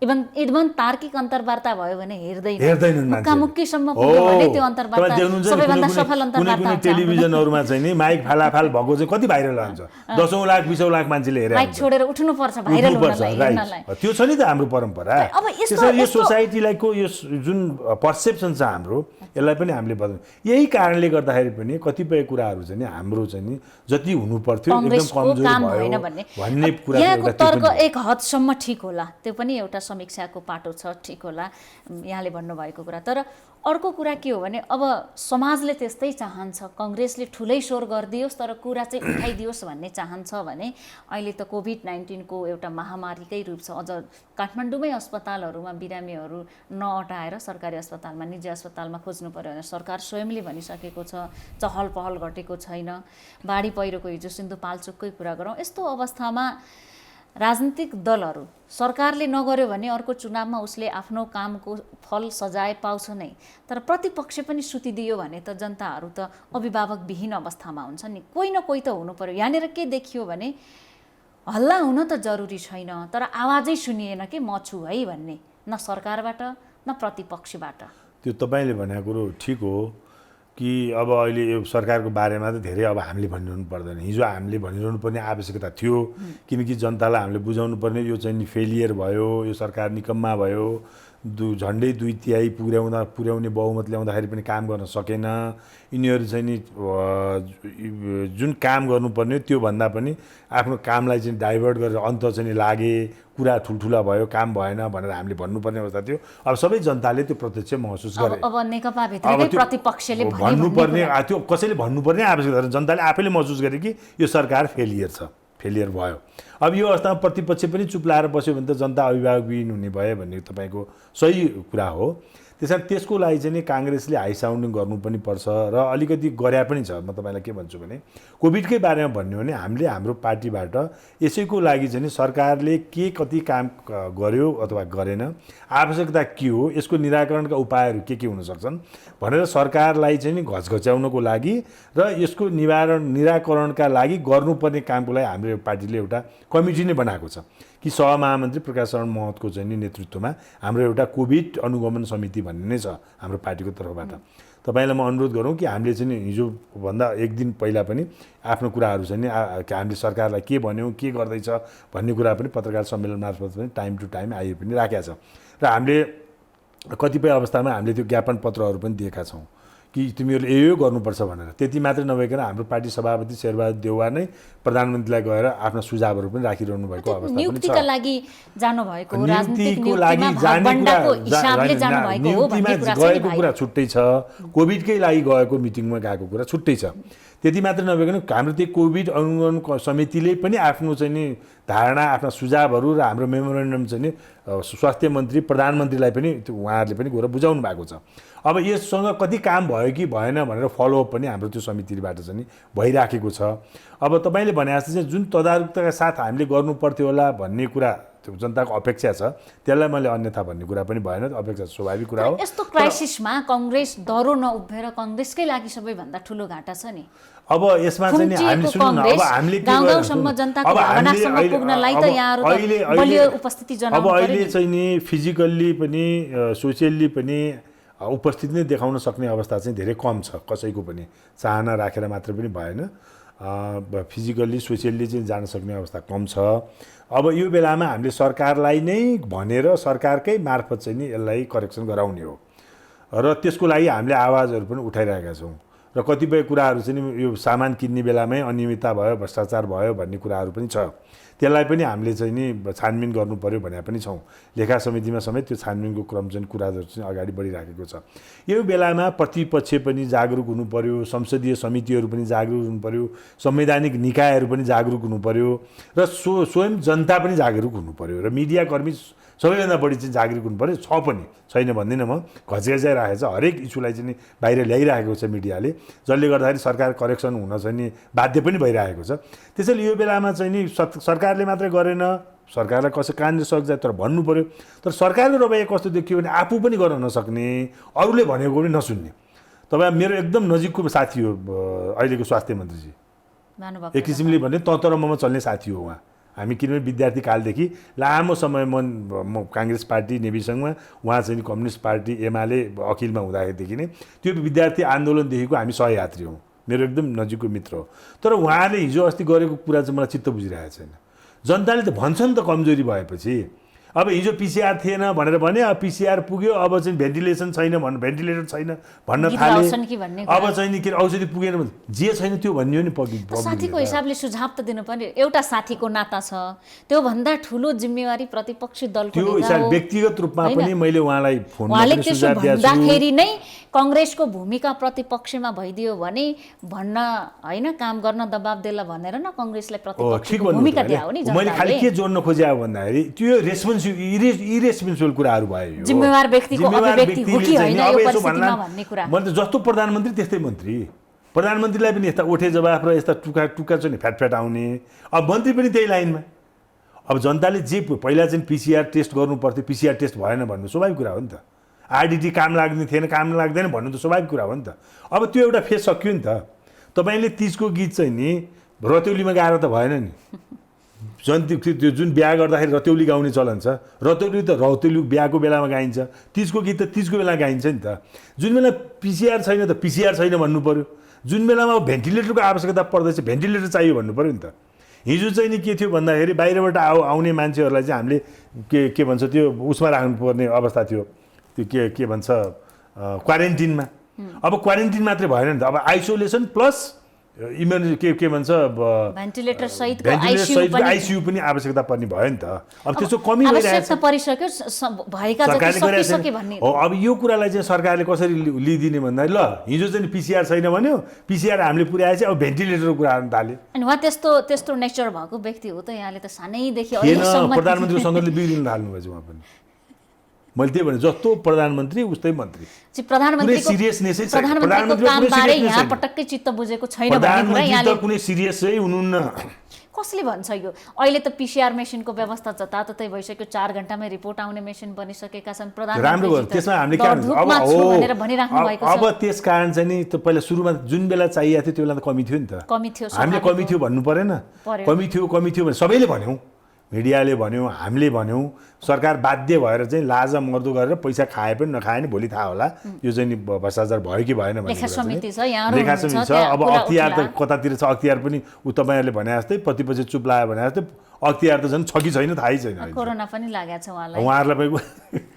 इभन तार्किक अन्तर्वार्ता भयो भने हेर्दैनन् मुक्कामुक्कीसम्म पुग्यो भने त्यो अन्तर्वार्ता सबैभन्दा सफल अन्तर्वार्ता हुन्छ। टेलिभिजनहरुमा चाहिँ नि माइक फालाफाल भएको चाहिँ कति भाइरल हुन्छ, 10औं लाख 20औं लाख मान्छेले हेरे माइक छोडेर उठ्नुपर्छ भाइरल हुनलाई। त्यो छ नि त हाम्रो परम्परा। त्यसैले यो सोसाइटीलाई को यो जुन पर्सेप्सन छ हाम्रो, यसलाई पनि हामीले बदल्नु। यही कारणले गर्दाखेरि पनि कतिपय कुराहरू चाहिँ नि हाम्रो चाहिँ नि जति हुनु पर्थ्यो एकदम कमजोर भयो भन्ने कुरा यहाँको तर्क एक हदसम्म ठिक होला, त्यो पनि एउटा समीक्षाको पाटो छ, ठिक होला यहाँले भन्नुभएको कुरा। तर अर्को कुरा के हो भने अब समाजले त्यस्तै चाहन्छ, कङ्ग्रेसले ठुलै स्वर गरिदियोस् तर कुरा चाहिँ उठाइदियोस् भन्ने चाहन्छ भने अहिले त कोभिड-19 को एउटा महामारीकै रूप छ। अझ काठमाडौँमै अस्पतालहरूमा बिरामीहरू नअटाएर सरकारी अस्पतालमा निजी अस्पतालमा खोज्नु पर्यो भने सरकार स्वयंले भनिसकेको छ, चहल पहल घटेको छैन। बाढी पहिरोको हिजो सिन्धुपाल्चोककै कुरा गरौँ, यस्तो अवस्थामा राजनीतिक दलहरू सरकारले नगर्यो भने अर्को चुनावमा उसले आफ्नो कामको फल सजाय पाउँछ नै, तर प्रतिपक्ष पनि सुतिदियो भने त जनताहरू त अभिभावकविहीन अवस्थामा हुन्छ नि। कोही न कोही त हुनु पर्यो। यहाँनिर के देखियो भने हल्ला हुन त जरुरी छैन तर आवाजै सुनिएन कि म छु है भन्ने, न सरकारबाट न प्रतिपक्षबाट। त्यो तपाईले भनेको कुरो ठिक हो कि अब अहिले यो सरकारको बारेमा त धेरै अब हामीले भनिरहनु पर्दैन। हिजो हामीले भनिरहनु पर्ने आवश्यकता थियो, किनकि जनतालाई हामीले बुझाउनु पर्ने यो चाहिँ नि फेलियर भयो, यो सरकार निकम्मा भयो, झन्डै 2/3 पुर्याउने बहुमत ल्याउँदाखेरि पनि काम गर्न सकेन। यिनीहरू चाहिँ नि जुन काम गर्नुपर्ने त्यो भन्दा पनि आफ्नो कामलाई चाहिँ डाइभर्ट गरेर अन्त चाहिँ नि लागे, कुरा ठुल्ठुला भयो, काम भएन भनेर हामीले भन्नुपर्ने अवस्था थियो। अब सबै जनताले त्यो प्रत्यक्ष महसुस गरे। अब नेकपा भित्रकै प्रतिपक्षले भन्नुपर्ने त्यो कसैले भन्नुपर्ने आवश्यकता छैन, जनताले आफैले महसुस गरे कि यो सरकार फेलियर भयो। अब यो अवस्थामा प्रतिपक्ष पनि चुप लाएर बस्यो भने त जनता अभिभावकविहीन हुने भयो भन्ने तपाईँको सही कुरा हो। त्यसैले त्यसको लागि चाहिँ नि काङ्ग्रेसले हाई साउन्डिङ गर्नु पनि पर्छ र अलिकति गर्या पनि छ। म तपाईँलाई के भन्छु भने कोभिडकै बारेमा भन्यो भने हामीले हाम्रो पार्टीबाट यसैको लागि चाहिँ नि सरकारले के कति काम गर्यो अथवा गरेन, आवश्यकता के हो, यसको निराकरणका उपायहरू के हुन सक्छन् भनेर सरकारलाई चाहिँ नि घचघच्याउनको लागि र यसको निराकरणका लागि गर्नुपर्ने कामको लागि हाम्रो पार्टीले एउटा कमिटी नै बनाएको छ कि सहमहामन्त्री प्रकाश शरण महतको चाहिँ नि नेतृत्वमा हाम्रो एउटा कोभिड अनुगमन समिति भन्ने नै छ हाम्रो पार्टीको तर्फबाट। तपाईँलाई म अनुरोध गरौँ कि हामीले चाहिँ हिजोभन्दा एक दिन पहिला पनि आफ्नो कुराहरू चाहिँ नि हामीले सरकारलाई के भन्यौँ, के गर्दैछ भन्ने कुरा पनि पत्रकार सम्मेलन मार्फत पनि टाइम टु टाइम आइ पनि राखेका छ र हामीले कतिपय अवस्थामा हामीले त्यो ज्ञापन पत्रहरू पनि दिएका छौँ कि तिमीहरूले यो गर्नुपर्छ भनेर। त्यति मात्रै नभइकन हाम्रो पार्टी सभापति शेरबहादुर देउवा नै प्रधानमन्त्रीलाई गएर आफ्ना सुझावहरू पनि राखिरहनु भएको अवस्था पनि छ। नियुक्तिका लागि जानुभएको हो, राजनीतिक नियुक्तिमा भागबण्डाको हिसाबले जानुभएको हो भन्ने कुरा गएको कुरा छुट्टै छ, कोभिडकै लागि गएको मिटिङमा गएको कुरा छुट्टै छ। त्यति मात्रै नभइकन हाम्रो त्यो कोभिड अनुगमन समितिले पनि आफ्नो चाहिँ नि धारणा, आफ्ना सुझावहरू र हाम्रो मेमोरेन्डम चाहिँ नि स्वास्थ्य मन्त्री प्रधानमन्त्रीलाई पनि उहाँहरूले पनि गएर बुझाउनु भएको छ। अब यससँग कति काम भयो कि भएन भनेर फलोअप पनि हाम्रो त्यो समितिबाट चाहिँ नि भइराखेको छ। अब तपाईँले भने जस्तो चाहिँ जुन तदारुकताका साथ हामीले गर्नु पर्थ्यो होला भन्ने कुरा त्यो जनताको अपेक्षा छ, त्यसलाई मैले अन्यथा भन्ने कुरा पनि भएन, अपेक्षा स्वाभाविक कुरा हो। यस्तो क्राइसिसमा कङ्ग्रेस डह्रो नउभिएर कङ्ग्रेसकै लागि सबैभन्दा ठुलो घाटा छ नि। अब यसमा चाहिँ नि हामी सुन्नु न, अब हामीले के गाउँगाउँसम्म जनताको भावनासम्म पुग्नलाई त यहाँहरु त बलियो उपस्थिति जनाउनु पर्यो। अब अहिले चाहिँ नि फिजिकल्ली पनि सोसियल्ली पनि उपस्थिति नै देखाउन सक्ने अवस्था चाहिँ धेरै कम छ। कसैको पनि चाहना राखेर मात्र पनि भएन, फिजिकल्ली सोसियल्ली चाहिँ जान सक्ने अवस्था कम छ। अब यो बेलामा हामीले सरकारलाई नै भनेर सरकारकै मार्फत चाहिँ नि यसलाई करेक्सन गराउने हो र त्यसको लागि हामीले आवाजहरू पनि उठाइरहेका छौँ र कतिपय कुराहरू चाहिँ नि यो सामान किन्ने बेलामै अनियमितता भयो, भ्रष्टाचार भयो भन्ने कुराहरू पनि छ। त्यसलाई पनि हामीले चाहिँ नि छानबिन गर्नु पर्यो भने पनि छौँ। लेखा समितिमा समेत त्यो छानबिनको क्रम चाहिँ कुराहरू चाहिँ अगाडि बढिराखेको छ। यो बेलामा प्रतिपक्ष पनि जागरुक हुनु पर्यो, संसदीय समितिहरू पनि जागरुक हुनु पर्यो, संवैधानिक निकायहरू पनि जागरुक हुनु पर्यो र स्वयं जनता पनि जागरुक हुनु पर्यो र मिडियाकर्मी सबैभन्दा बढी चाहिँ जागरुक हुनु पर्यो। छ पनि, छैन भन्दिनँ म, घचघचाइराखेको छ, हरेक इस्युलाई चाहिँ नि बाहिर ल्याइराखेको छ मिडियाले, जसले गर्दाखेरि सरकार करेक्सन हुन चाहिँ नि बाध्य पनि भइरहेको छ। त्यसैले यो बेलामा चाहिँ नि सरकारले मात्रै गरेन, सरकारलाई कसै कहाँनिर सक्छ तर भन्नु पर्यो। तर सरकारको रवैया कस्तो देखियो भने आफू पनि गर्न नसक्ने, अरूले भनेको पनि नसुन्ने। तपाईँ मेरो एकदम नजिकको साथी हो अहिलेको स्वास्थ्य मन्त्रीजी, एक किसिमले भने तर ममा चल्ने साथी हो उहाँ। हामी किनभने विद्यार्थी कालदेखि लामो समय म काङ्ग्रेस पार्टी नेविसँगमा, उहाँ चाहिँ कम्युनिस्ट पार्टी एमाले अखिलमा हुँदाखेरिदेखि नै त्यो विद्यार्थी आन्दोलनदेखिको हामी सहयात्री हौँ, मेरो एकदम नजिकको मित्र हो। तर उहाँले हिजो अस्ति गरेको कुरा चाहिँ मलाई चित्त बुझिरहेको छैन। जनताले त भन्छन् त कमजोरी भएपछि, अब हिजो पिसिआर थिएन भनेर भने, अब पिसिआर पुग्यो, अब चाहिँ भेन्टिलेसन छैन भेन्टिलेटर छैन भन्न थाले, अब चाहिँ के औषधि पुगेन भने जे छैन त्यो भन्यो नि। साथीको हिसाबले सुझाव त दिनुपर्ने, एउटा साथीको नाता छ, त्योभन्दा ठुलो जिम्मेवारी प्रतिपक्षी दलको त्यो हिसाब व्यक्तिगत रूपमा पनि मैले उहाँलाई फोनमा पनि सुझाव दिएको छु। भन्दाखेरि नै कांग्रेसको भूमिका प्रतिपक्षमा भइदियो भने भन्न हैन, काम गर्न दबाब देला भनेर न कांग्रेसलाई प्रतिपक्षको भूमिका दिया हो नि जनताले। मैले खाली के जोड्न खोजेँ भन्दाखेरि त्यो इरेस्पोन्सिबल कुराहरू भयो। जिम्मेवार व्यक्तिको अभिव्यक्ति हो कि हैन यो परिस्थितिमा भन्ने कुरा। मैले त जस्तो प्रधानमन्त्री त्यस्तै मन्त्री, प्रधानमन्त्रीलाई पनि यस्ता ओठे जवाफ र यस्ता टुका चाहिँ फ्याट आउने, अब मन्त्री पनि त्यही लाइनमा। अब जनताले जे पहिला चाहिँ पिसिआर टेस्ट गर्नु पर्थ्यो, पिसिआर टेस्ट भएन भन्नु स्वाभाविक कुरा हो नि त। आरडिटी काम लाग्ने थिएन, काम लाग्दैन भन्नु त स्वाभाविक कुरा हो नि त। अब त्यो एउटा फेज सक्यो नि त। तपाईँले 30 को गीत चाहिँ नि रतौलीमा गाएर त भएन नि। त्यो जुन बिहा गर्दाखेरि रतौली गाउने चलन छ, रतौली त रतौली बिहाको बेलामा गाइन्छ, 30 को गीत त 30 को बेला गाइन्छ नि त। जुन बेला पिसिआर छैन त पिसिआर छैन भन्नु पऱ्यो, जुन बेलामा भेन्टिलेटरको आवश्यकता पर्दैछ भेन्टिलेटर चाहियो भन्नु पऱ्यो नि त। हिजो चाहिँ नि के थियो भन्दाखेरि बाहिरबाट आउने मान्छेहरूलाई चाहिँ हामीले के भन्छ त्यो उसमा राख्नुपर्ने अवस्था थियो, त्यो के भन्छ क्वारेन्टिनमा। अब क्वारेन्टिन मात्रै भएन नि त, अब आइसोलेसन प्लस इमर्जेन्सी के भन्छ भेन्टिलेटर सहितको आइसियु पनि आवश्यकता पर्ने भयो नि त। अब त्यसको कमी भइरहेछ, आवश्यकता परिसक्यो, भएका जति सकिसके भन्ने हो। अब यो कुरालाई चाहिँ सरकारले कसरी लिदिने भन्दाखेरि ल हिजो चाहिँ पिसिआर छैन भन्यो, पिसिआर हामीले पुर्याएछ, अब भेन्टिलेटरको कुरा गर्न थाल्यो। अनि उहाँ त्यस्तो नेचर भएको व्यक्ति हो त, यहाँले त सानैदेखि अहिलेसम्म प्रधानमन्त्रीको सङ्गतले बिग्रिन थाल्नुभएछ उहाँ पनि। मैले त्यही भने जस्तो प्रधानमन्त्री उस्तै मन्त्री। प्रधानमन्त्रीको कामबारे यहाँ पटक्कै चित्त बुझेको छैन भन्ने कुरा यहाँले कुनै सिरियसै हुनुहुन्न। कसले भन्छ यो? अहिले त पिसिआर मेसिनको व्यवस्था जताततै भइसक्यो, 4 घण्टामै रिपोर्ट आउने मेसिन बनिसकेका छन्। राम्रो भयो, त्यसमा हामीले अब त्यस कारण चाहिँ नि त पहिला सुरुमा जुन बेला चाहिएको थियो त्यो बेला त कमी थियो नि त। हामीले कमी थियो भन्नु परेन, कमी थियो भने सबैले भन्यौँ, मिडियाले भन्यो, हामीले भन्यौँ। सरकार बाध्य भएर चाहिँ लाजा मर्दो गरेर पैसा खाए पनि नखाए नि भोलि थाहा होला यो चाहिँ नि भ्रष्टाचार भयो कि भएन भन्ने लेखा समिति छ। अब अख्तियार त कतातिर छ, अख्तियार पनि तपाईँहरूले भने जस्तै प्रतिपछि चुप लाग्यो भने जस्तै अख्तियार त झन् छ कि छैन थाहै छैन। कोरोना पनि लागेको छ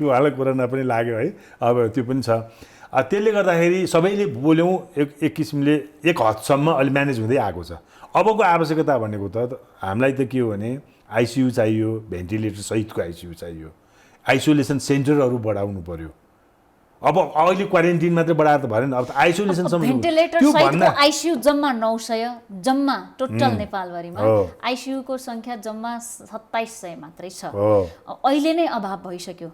उहाँलाई कोरोना पनि लाग्यो है, अब त्यो पनि छ। त्यसले गर्दाखेरि सबैले बोल्यौँ, एक किसिमले एक हदसम्म अलि म्यानेज हुँदै आएको छ। अबको आवश्यकता भनेको त हामीलाई त के हो भने आइसियु चाहियो, भेन्टिलेटर सहितको आइसियु चाहियो, आइसोलेसन सेन्टरहरू बढाउनु पर्यो। अब अहिले क्वारेन्टिन मात्रै बढाएर त भएन, अब त आइसोलेसनसम्म भेन्टिलेटर सहितको आइसियु जम्मा 900 जम्मा टोटल नेपालभरिमा आइसियुको संख्या जम्मा 2700 मात्रै छ। अहिले नै अभाव भइसक्यो।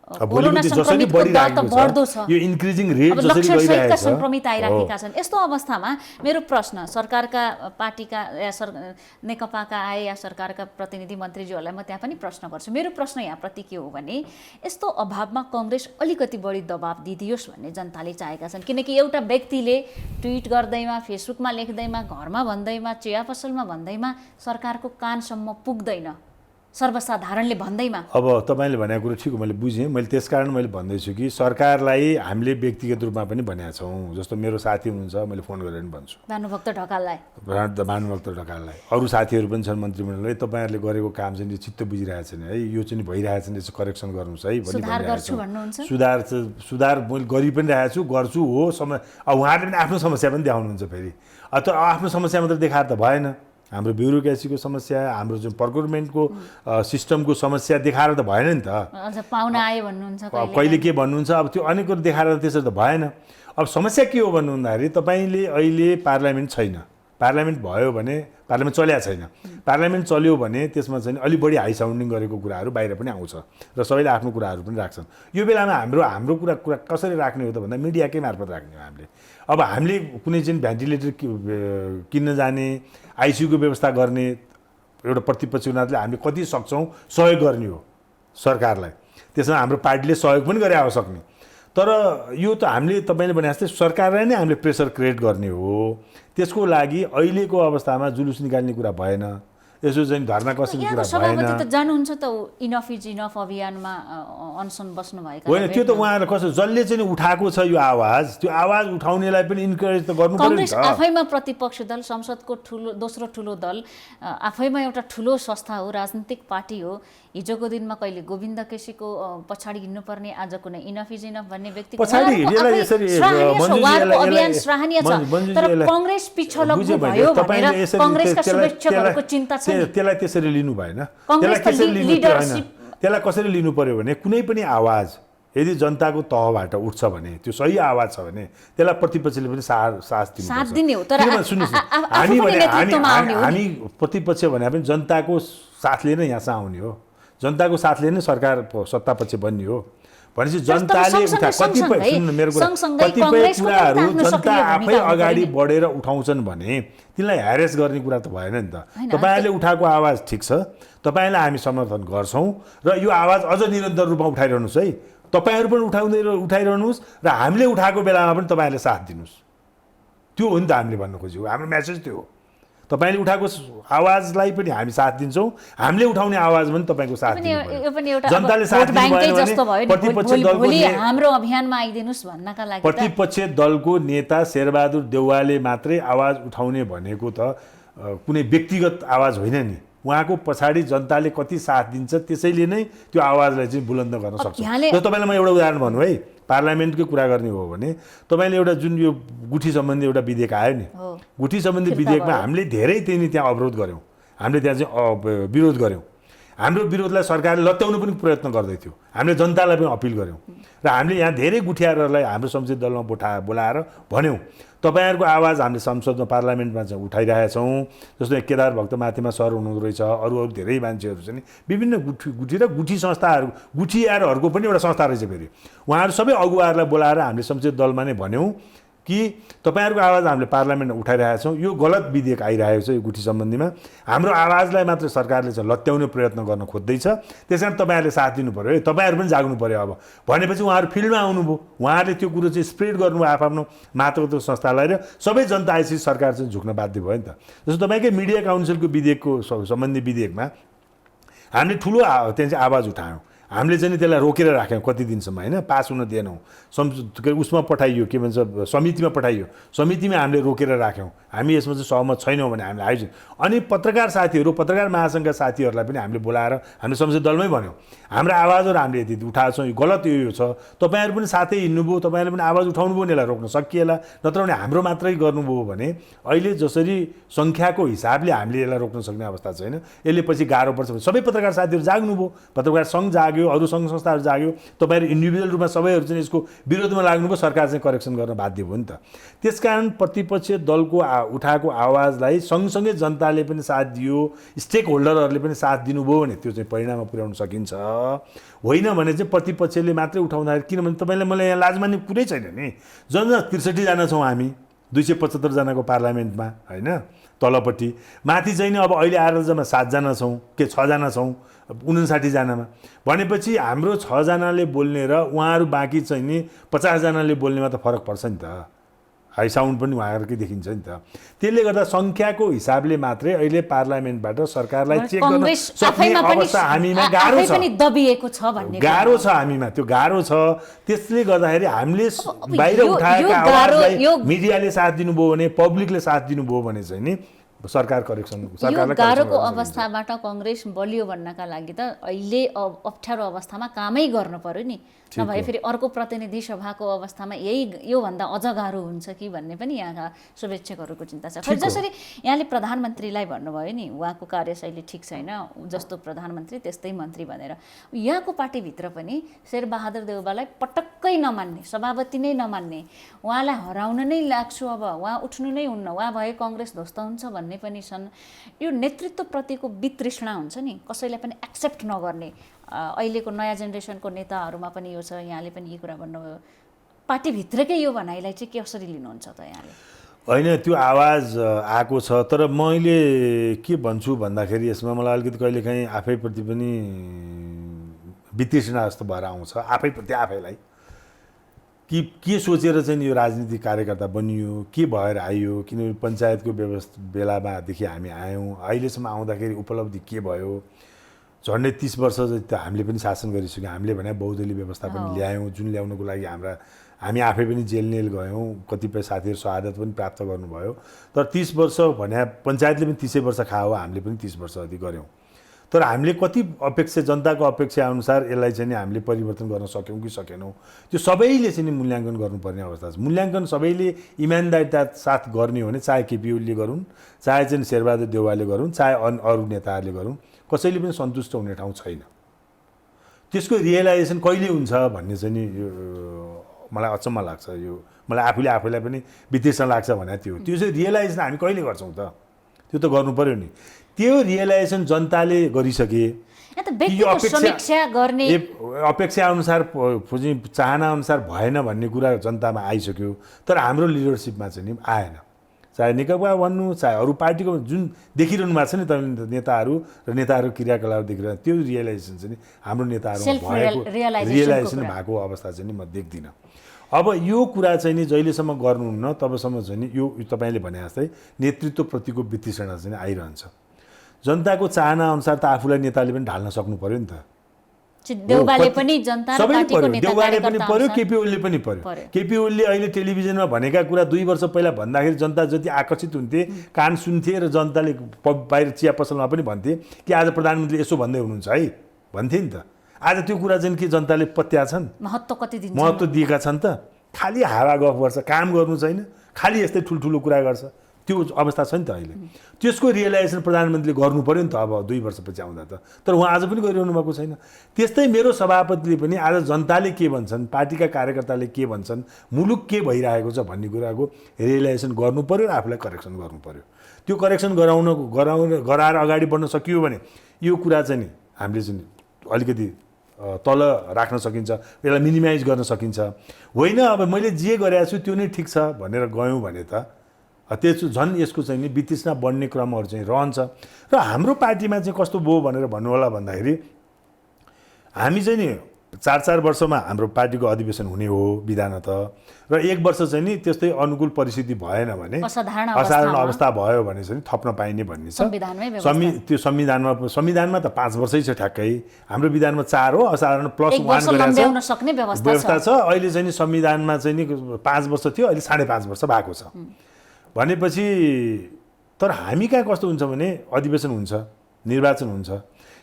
कोरोना संक्रमितको दर त बढ्दो छ, यो इन्क्रिजिङ रेट जसरी लक्षणसहितका संक्रमित आइराखेका छन्। यस्तो अवस्थामा मेरो प्रश्न सरकारका पार्टीका या नेकपाका आए या सरकारका प्रतिनिधि मन्त्रीज्यूहरूलाई म त्यहाँ पनि प्रश्न गर्छु। मेरो प्रश्न यहाँप्रति के हो भने यस्तो अभावमा कांग्रेस अलिकति बढी दबाब दिदियोस् भन्ने जनताले चाहेका छन्। किनकि एउटा व्यक्तिले ट्विट गर्दैमा, फेसबुकमा लेख्दैमा, घरमा भन्दैमा, चिया पसलमा भन्दैमा सरकारको कानसम्म पुग्दैन, सर्वसाधारणले भन्दैमा। अब तपाईँले भनेको कुरो ठिक हो, मैले बुझेँ। मैले त्यसकारण मैले भन्दैछु कि सरकारलाई हामीले व्यक्तिगत रूपमा पनि भनेका छौँ। जस्तो मेरो साथी हुनुहुन्छ, मैले फोन गरेर पनि भन्छु, भानुभक्त ढकाललाई, अरू साथीहरू पनि छन् मन्त्रीमण्डलले, तपाईँहरूले गरेको काम चाहिँ चित्त बुझिरहेको छैन है, यो चाहिँ भइरहेको छैन, यसो करेक्सन गर्नुहोस् है भन्ने भन्नुहुन्छ। सुधार मैले गरि पनि रहेको छु, गर्छु हो। अब उहाँहरूले पनि आफ्नो समस्या पनि देखाउनुहुन्छ। फेरि त आफ्नो समस्या मात्रै देखाएर त भएन, हाम्रो ब्युरोक्रेसीको समस्या, हाम्रो जुन प्रोक्युरमेन्टको सिस्टमको समस्या देखाएर त भएन नि त। पाहुना आए भन्नुहुन्छ, कहिले के भन्नुहुन्छ, अब त्यो अनेक कुरो देखाएर त्यसरी त भएन। अब समस्या के हो भन्नु भन्दाखेरि तपाईँले अहिले पार्लियामेन्ट छैन, पार्लियामेन्ट भयो भने पार्लियामेन्ट चल्या छैन, पार्लियामेन्ट चल्यो भने त्यसमा चाहिँ अलि बढी हाई साउन्डिङ गरेको कुराहरू बाहिर पनि आउँछ र सबैले आफ्नो कुराहरू पनि राख्छन्। यो बेलामा हाम्रो कुरा कसरी राख्ने हो त भन्दा मिडियाकै मार्फत राख्ने हो हामीले। अब हामीले कुनै चाहिँ भेन्टिलेटर किन्न जाने, आइसियुको व्यवस्था गर्ने एउटा प्रतिपक्षी हुनाले हामीले कति सक्छौँ सहयोग गर्ने हो सरकारलाई। त्यसमा हाम्रो पार्टीले सहयोग पनि गरे आउन सक्ने। तर यो त हामीले तपाईँले भने जस्तै सरकारलाई नै हामीले प्रेसर क्रिएट गर्ने हो। त्यसको लागि अहिलेको अवस्थामा जुलुस निकाल्ने कुरा भएन। यसो चाहिँ धर्ना कसरी यहाँको कुरा सभापति भएन। त जानुहुन्छ त इनफ इज इनफ अभियानमा अनसन बस्नुभएका होइन त्यो त उहाँहरू कसो जसले चाहिँ उठाएको छ यो आवाज, त्यो आवाज उठाउनेलाई पनि इन्करेज त गर्नु पर्यो नि कांग्रेस त। आफैमा प्रतिपक्ष दल, संसदको दोस्रो ठुलो दल, आफैमा एउटा ठुलो संस्था हो, राजनीतिक पार्टी हो। हिजोको दिनमा कहिले गोविन्द केसीको पछाडि हिँड्नुपर्ने, आज कुनै इनफ इज इनफ भन्ने व्यक्ति पछाडि यसलाई यसरी अभियान सराहनीय छ, तर कांग्रेस पिछलग्गु भयो भनेर कांग्रेसका शुभेच्छकहरूको चिन्ता छ नि। त्यसलाई त्यसरी लिनु भएन। कांग्रेसको लिडरशिप त्यसलाई कसरी लिनु पर्यो भने कुनै पनि आवाज यदि जनताको तहबाट उठ्छ भने, त्यो सही आवाज छ भने त्यसलाई प्रतिपक्षले पनि साथ दिने हो। तर हामी प्रतिपक्ष भने पनि जनताको साथले नै यहाँसम्म आउने हो, जनताको साथले नै सरकार सत्तापक्ष बन्ने हो। भनेपछि जनताले कतिपय कुराहरू जनता आफै अगाडि बढेर उठाउँछन् भने तिनलाई ह्यारेस गर्ने कुरा त भएन नि त। तपाईँहरूले उठाएको आवाज ठिक छ, तपाईँलाई हामी समर्थन गर्छौँ र यो आवाज अझ निरन्तर रूपमा उठाइरहनुहोस् है। तपाईँहरू पनि उठाइरहनुहोस् र हामीले उठाएको बेलामा पनि तपाईँहरूले साथ दिनुहोस्। त्यो हो नि त हामीले भन्न खोजेको, हाम्रो म्यासेज त्यो हो। तपाईँले उठाएको आवाजलाई पनि हामी साथ दिन्छौँ, हामीले उठाउने आवाज पनि तपाईँको साथ दिनु। जनताले साथ हाम्रो अभियानमा आइदिनुस् भन्नका लागि प्रतिपक्ष दलको नेता शेरबहादुर देउवाले मात्रै आवाज उठाउने भनेको त कुनै व्यक्तिगत आवाज होइन नि। उहाँको पछाडि जनताले कति साथ दिन्छ त्यसैले नै त्यो आवाजलाई चाहिँ बुलन्द गर्न सक्छ। तपाईँलाई म एउटा उदाहरण भन्नु है, पार्लियामेन्टकै कुरा गर्ने हो भने तपाईँले एउटा जुन यो गुठी सम्बन्धी एउटा विधेयक आयो नि, गुठी सम्बन्धी विधेयकमा हामीले धेरै त्यहाँ अवरोध गऱ्यौँ, हामीले त्यहाँ चाहिँ विरोध गऱ्यौँ। हाम्रो विरोधलाई सरकारले लत्याउनु पनि प्रयत्न गर्दै थियो। हामीले जनतालाई पनि अपिल गऱ्यौँ र हामीले यहाँ धेरै गुठियारहरूलाई हाम्रो संसदीय दलमा बोलाएर भन्यौँ तपाईँहरूको आवाज हामीले संसदमा पार्लियामेन्टमा चाहिँ उठाइरहेका छौँ। जस्तो केदार भक्तमाथिमा सर हुनुहुँदो रहेछ, अरू धेरै मान्छेहरू चाहिँ विभिन्न गुठी र गुठी संस्थाहरू, गुठियारहरूको पनि एउटा संस्था रहेछ फेरि। उहाँहरू सबै अगुवाहरूलाई बोलाएर हामीले संसदीय दलमा नै भन्यौँ कि तपाईँहरूको आवाज हामीले पार्लियामेन्टमा उठाइरहेका छौँ, यो गलत विधेयक आइरहेको छ यो गुठी सम्बन्धीमा, हाम्रो आवाजलाई मात्र सरकारले चाहिँ लत्याउने प्रयत्न गर्न खोज्दैछ, त्यस कारण तपाईँहरूले साथ दिनु पऱ्यो है, तपाईँहरू पनि जाग्नु पऱ्यो। अब भनेपछि उहाँहरू फिल्डमा आउनुभयो, उहाँहरूले त्यो कुरो चाहिँ स्प्रेड गर्नुभयो आफ्नो मातृत्व संस्थालाई र सबै जनता आएपछि सरकार चाहिँ झुक्न बाध्य भयो नि त। जस्तो तपाईँकै मिडिया काउन्सिलको विधेयकको सम्बन्धी विधेयकमा हामीले ठुलो त्यहाँ चाहिँ आवाज उठायौँ, हामीले चाहिँ त्यसलाई रोकेर राख्यौँ कति दिनसम्म होइन, पास हुन दिएनौँ। उसमा पठाइयो, के भन्छ समितिमा पठाइयो, समितिमा हामीले रोकेर राख्यौँ, हामी यसमा चाहिँ सहमत छैनौँ भने हामीले आयोजन। अनि पत्रकार साथीहरू, पत्रकार महासङ्घका साथीहरूलाई पनि हामीले बोलाएर हामीले संसदीय दलमै भन्यौँ हाम्रो आवाजहरू हामीले यति उठाएको छौँ, यो गलत यो छ, तपाईँहरू पनि साथै हिँड्नुभयो, तपाईँहरूले पनि आवाज उठाउनु भयो, यसलाई रोक्न सकिएला, नत्र भने हाम्रो मात्रै गर्नुभयो भने अहिले जसरी सङ्ख्याको हिसाबले हामीले यसलाई रोक्न सक्ने अवस्था छैन, यसले पछि गाह्रो पर्छ। सबै पत्रकार साथीहरू जाग्नुभयो, पत्रकार सङ्घ जाग्यो, अरू सङ्घ संस्थाहरू जाग्यो, तपाईँहरू इन्डिभिजुअल रूपमा सबैहरू चाहिँ यसको विरोधमा लाग्नुभयो, सरकार चाहिँ करेक्सन गर्न बाध्य भयो नि त। त्यसकारण प्रतिपक्ष दलको उठाएको आवाजलाई सँगसँगै जनताले पनि साथ दियो, स्टेक होल्डरहरूले पनि साथ दिनुभयो भने त्यो चाहिँ परिणाममा पुर्याउन सकिन्छ। होइन भने चाहिँ प्रतिपक्षले मात्रै उठाउँदाखेरि, किनभने तपाईँलाई मलाई यहाँ लाज मान्ने कुरै छैन नि। 63 जना छौँ हामी 275 जनाको पार्लियामेन्टमा होइन, तलपट्टि माथि चाहिँ नि अब अहिले आएर जम्मा 7 जना छौँ के 6 जना छौँ 59 जनामा, भनेपछि हाम्रो 6 जनाले बोल्ने र उहाँहरू बाँकी चाहिँ नि 50 जनाले बोल्नेमा त फरक पर्छ नि त। हाई साउन्ड पनि उहाँहरूकै देखिन्छ नि त। त्यसले गर्दा सङ्ख्याको हिसाबले मात्रै अहिले पार्लियामेन्टबाट सरकारलाई चेक गर्न सक्ने अवस्था हामीमा गाह्रो छ, गाह्रो छ हामीमा, त्यो गाह्रो छ। त्यसले गर्दाखेरि हामीले बाहिर उठाएका आवाजलाई मिडियाले साथ दिनुभयो भने, पब्लिकले साथ दिनुभयो भने चाहिँ नि सरकार करेक्सन, सरकारलाई गाह्रोको अवस्थाबाट कांग्रेस बलियो भन्नका लागि त अहिले अप्ठ्यारो अवस्थामा कामै गर्नु पर्यो नि, नभए फेरि अर्को प्रतिनिधि सभाको अवस्थामा योभन्दा अझ गाह्रो हुन्छ कि भन्ने पनि यहाँका शुभेच्छकहरूको चिन्ता छ। जसरी यहाँले प्रधानमन्त्रीलाई भन्नुभयो नि, उहाँको कार्यशैली ठिक छैन, जस्तो प्रधानमन्त्री त्यस्तै मन्त्री भनेर, यहाँको पार्टीभित्र पनि शेरबहादुर देउवालाई पटक्कै नमान्ने, सभापति नै नमान्ने, उहाँलाई हराउन नै लाग्छु, अब उहाँ उठ्नु नै हुन्न, उहाँ भए कांग्रेस ध्वस्त हुन्छ भन्ने पनि छन्। यो नेतृत्वप्रतिको वितृष्णा हुन्छ नि, कसैलाई पनि एक्सेप्ट नगर्ने अहिलेको नयाँ जेनेरेसनको नेताहरूमा पनि यो छ। यहाँले पनि यी कुरा भन्नुभयो, पार्टीभित्रकै यो भनाइलाई चाहिँ कसरी लिनुहुन्छ त यहाँले? होइन, त्यो आवाज आएको छ, तर मैले के भन्छु भन्दाखेरि यसमा मलाई अलिकति कहिलेकाहीँ आफैप्रति पनि वितृष्णा जस्तो भएर आउँछ, आफैप्रति आफैलाई। कि के सोचेर चाहिँ यो राजनीतिक कार्यकर्ता बनियो, के भएर आइयो, किनभने पञ्चायतको बेलामादेखि हामी आयौँ, अहिलेसम्म आउँदाखेरि उपलब्धि के भयो, झन्डै 30 वर्ष जति त हामीले पनि शासन गरिसक्यौँ। हामीले भने बहुदलीय व्यवस्था पनि ल्यायौँ, जुन ल्याउनको लागि हामी आफै पनि जेल गयौँ, कतिपय साथीहरू शहादत पनि प्राप्त गर्नुभयो। तर 30 वर्ष भने पञ्चायतले पनि 30 वर्ष खायो, हामीले पनि 30 वर्ष जति गऱ्यौँ। तर हामीले कति अपेक्षा, जनताको अपेक्षा अनुसार यसलाई चाहिँ हामीले परिवर्तन गर्न सक्यौँ कि सकेनौँ, त्यो सबैले चाहिँ मूल्याङ्कन गर्नुपर्ने अवस्था छ। मूल्याङ्कन सबैले इमान्दारिता साथ गर्ने हो भने, चाहे केपी ओलीले गरून्, चाहे चाहिँ शेरबहादुर देउवाले गरून्, चाहे अरू नेताहरूले गरून्, कसैले पनि सन्तुष्ट हुने ठाउँ छैन। त्यसको रियलाइजेसन कहिले हुन्छ भन्ने चाहिँ नि मलाई अचम्म लाग्छ। यो मलाई आफैलाई पनि वितृष्ण लाग्छ भने त्यो चाहिँ रियलाइजेसन हामी कहिले गर्छौँ त? त्यो त गर्नु पर्यो नि। त्यो रियलाइजेसन जनताले गरिसके, अपेक्षा अनुसार चाहना अनुसार भएन भन्ने कुरा जनतामा आइसक्यो। तर हाम्रो लिडरसिपमा चाहिँ नि आएन। चाहे नेकपा भन्नु, चाहे अरू पार्टीको जुन देखिरहनु भएको छ नि तपाईँले नेताहरू र नेताहरूको क्रियाकलाप देखिरहनु, त्यो रियलाइजेसन चाहिँ हाम्रो नेताहरूमा भएको रियलाइजेसन भएको अवस्था चाहिँ म देख्दिनँ। अब यो कुरा चाहिँ नि जहिलेसम्म गर्नुहुन्न तबसम्म चाहिँ नि यो तपाईँले भने जस्तै नेतृत्वप्रतिको वितृष्णा चाहिँ आइरहन्छ। जनताको चाहना अनुसार त आफूलाई नेताले पनि ढाल्न सक्नु पर्यो नि त। देउवाले पनि जनता र पार्टीको नेता देउवाले पनि पर्यो, केपी ओलीले पनि पर्यो। केपी ओलीले अहिले टेलिभिजनमा भनेका कुरा 2 वर्ष पहिला भन्दाखेरि जनता जति आकर्षित हुन्थे, कान सुन्थे र जनताले बाहिर चिया पसलमा पनि भन्थे कि आज प्रधानमन्त्री यसो भन्दै हुनुहुन्छ है भन्थे नि त। आज त्यो कुरा चाहिँ के जनताले पत्याछन्? महत्त्व दिएका छन् त? खालि हावा गफ गर्छ, काम गर्नु छैन, खालि यस्तै ठुल्ठुलो कुरा गर्छ। त्यो अवस्था छ नि त अहिले। त्यसको रियलाइजेसन प्रधानमन्त्रीले गर्नु पर्यो नि त अब 2 वर्षपछि आउँदा त। तर उहाँ आज पनि गरिरहनु भएको छैन। त्यस्तै मेरो सभापतिले पनि आज जनताले के भन्छन्, पार्टीका कार्यकर्ताले के भन्छन्, मुलुक के भइरहेको छ भन्ने कुराको रियलाइजेसन गर्नु पर्यो र आफूलाई करेक्सन गर्नु पर्यो। त्यो करेक्सन गराएर अगाडि बढ्न सकियो भने यो कुरा चाहिँ नि हामीले चाहिँ अलिकति तल राख्न सकिन्छ, यसलाई मिनिमाइज गर्न सकिन्छ। होइन अब मैले जे गरेको छु त्यो नै ठिक छ भनेर गयौँ भने त त्यसो झन् यसको चाहिँ नि वितृष्णा बढ्ने क्रमहरू चाहिँ रहन्छ। र हाम्रो पार्टीमा चाहिँ कस्तो भयो भनेर भन्नु होला भन्दाखेरि हामी चाहिँ नि 4-4 वर्षमा हाम्रो पार्टीको अधिवेशन हुने हो विधानत, र 1 वर्ष चाहिँ नि त्यस्तै अनुकूल परिस्थिति भएन भने, असाधारण अवस्था भयो भने चाहिँ थप्न पाइने भन्ने छ त्यो संविधानमा त 5 वर्षै छ ठ्याक्कै। हाम्रो विधानमा 4 हो, असाधारण +1 व्यवस्था छ। अहिले चाहिँ नि संविधानमा चाहिँ नि 5 वर्ष थियो, अहिले 5.5 वर्ष भएको छ भनेपछि। तर हामी कहाँ कस्तो हुन्छ भने अधिवेशन हुन्छ, निर्वाचन हुन्छ,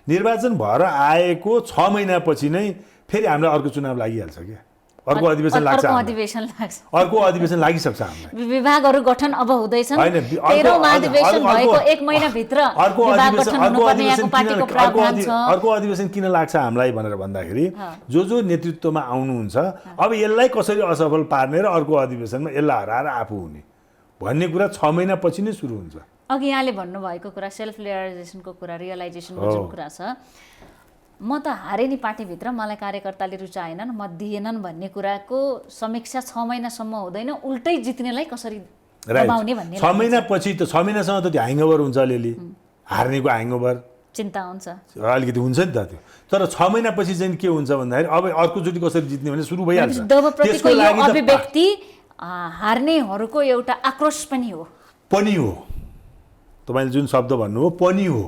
निर्वाचन भएर आएको 6 महिनापछि नै फेरि हामीलाई अर्को चुनाव लागिहाल्छ क्या, अर्को अधिवेशन लाग्छ, अर्को अधिवेशन लागिसक्छ हामीलाई। विभागहरू गठन अब हुँदैछन्, 13औं महाधिवेशन भएको 1 महिनाभित्र अर्को अधिवेशन किन लाग्छ हामीलाई भनेर भन्दाखेरि जो नेतृत्वमा आउनुहुन्छ अब यसलाई कसरी असफल पार्ने र अर्को अधिवेशनमा यसलाई हराएर आफू हुने भन्ने कुरा 6 महिनापछि नै सुरु हुन्छ। अघि यहाँले भन्नुभएको कुरा सेल्फ रियलाइजेसनको कुरा, रियलाइजेसनको जुन कुरा छ, म त हारे नि पार्टीभित्र, मलाई कार्यकर्ताले रुचाएनन्, म दिएनन् भन्ने कुराको समीक्षा 6 महिनासम्म हुँदैन, उल्टै जित्नेलाई कसरी दबाउने भन्ने 6 महिनापछि त 6 महिनासम्म त त्यो ह्याङओभर हुन्छ, अलिअलि हार्नेको ह्याङओभर चिन्ता हुन्छ, अलिकति हुन्छ नि त त्यो। तर 6 महिनापछि चाहिँ के हुन्छ भन्दाखेरि अब अर्कोचोटि कसरी जित्ने भने सुरु भइहाल्छ। त्यसको लागि अभिव्यक्ति हार्नेहरूको एउटा आक्रोश पनि हो तपाईँले जुन शब्द भन्नुभयो पनि हो,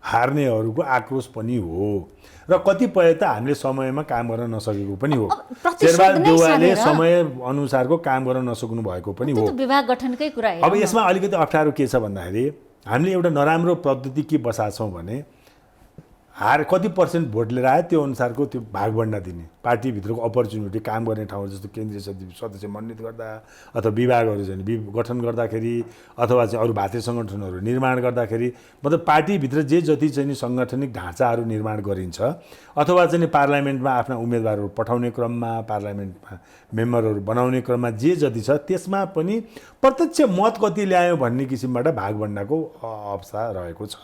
हार्नेहरूको आक्रोश पनि हो। र कतिपय त हामीले समयमा काम गर्न नसकेको पनि हो। शेरबहादुर देउवाले समय अनुसारको काम गर्न नसक्नु भएको पनि हो। विभाग गठनकै कुरा अब यसमा अलिकति अप्ठ्यारो के छ भन्दाखेरि हामीले एउटा नराम्रो पद्धति के बसाछौँ भने कति % भोट लिएर आयो त्यो अनुसारको त्यो भागबन्डा दिने, पार्टीभित्रको अपर्च्युनिटी, काम गर्ने ठाउँ जस्तो केन्द्रीय सदस्य मनोनित गर्दा अथवा विभागहरू चाहिँ गठन गर्दाखेरि अथवा चाहिँ अरू भातृ सङ्गठनहरू निर्माण गर्दाखेरि, मतलब पार्टीभित्र जे जति चाहिँ साङ्गठनिक ढाँचाहरू निर्माण गरिन्छ अथवा चाहिँ पार्लियामेन्टमा आफ्ना उम्मेदवारहरू पठाउने क्रममा, पार्लियामेन्टमा मेम्बरहरू बनाउने क्रममा जे जति छ त्यसमा पनि प्रत्यक्ष मत कति ल्यायो भन्ने किसिमबाट भागबन्डाको अवस्था रहेको छ।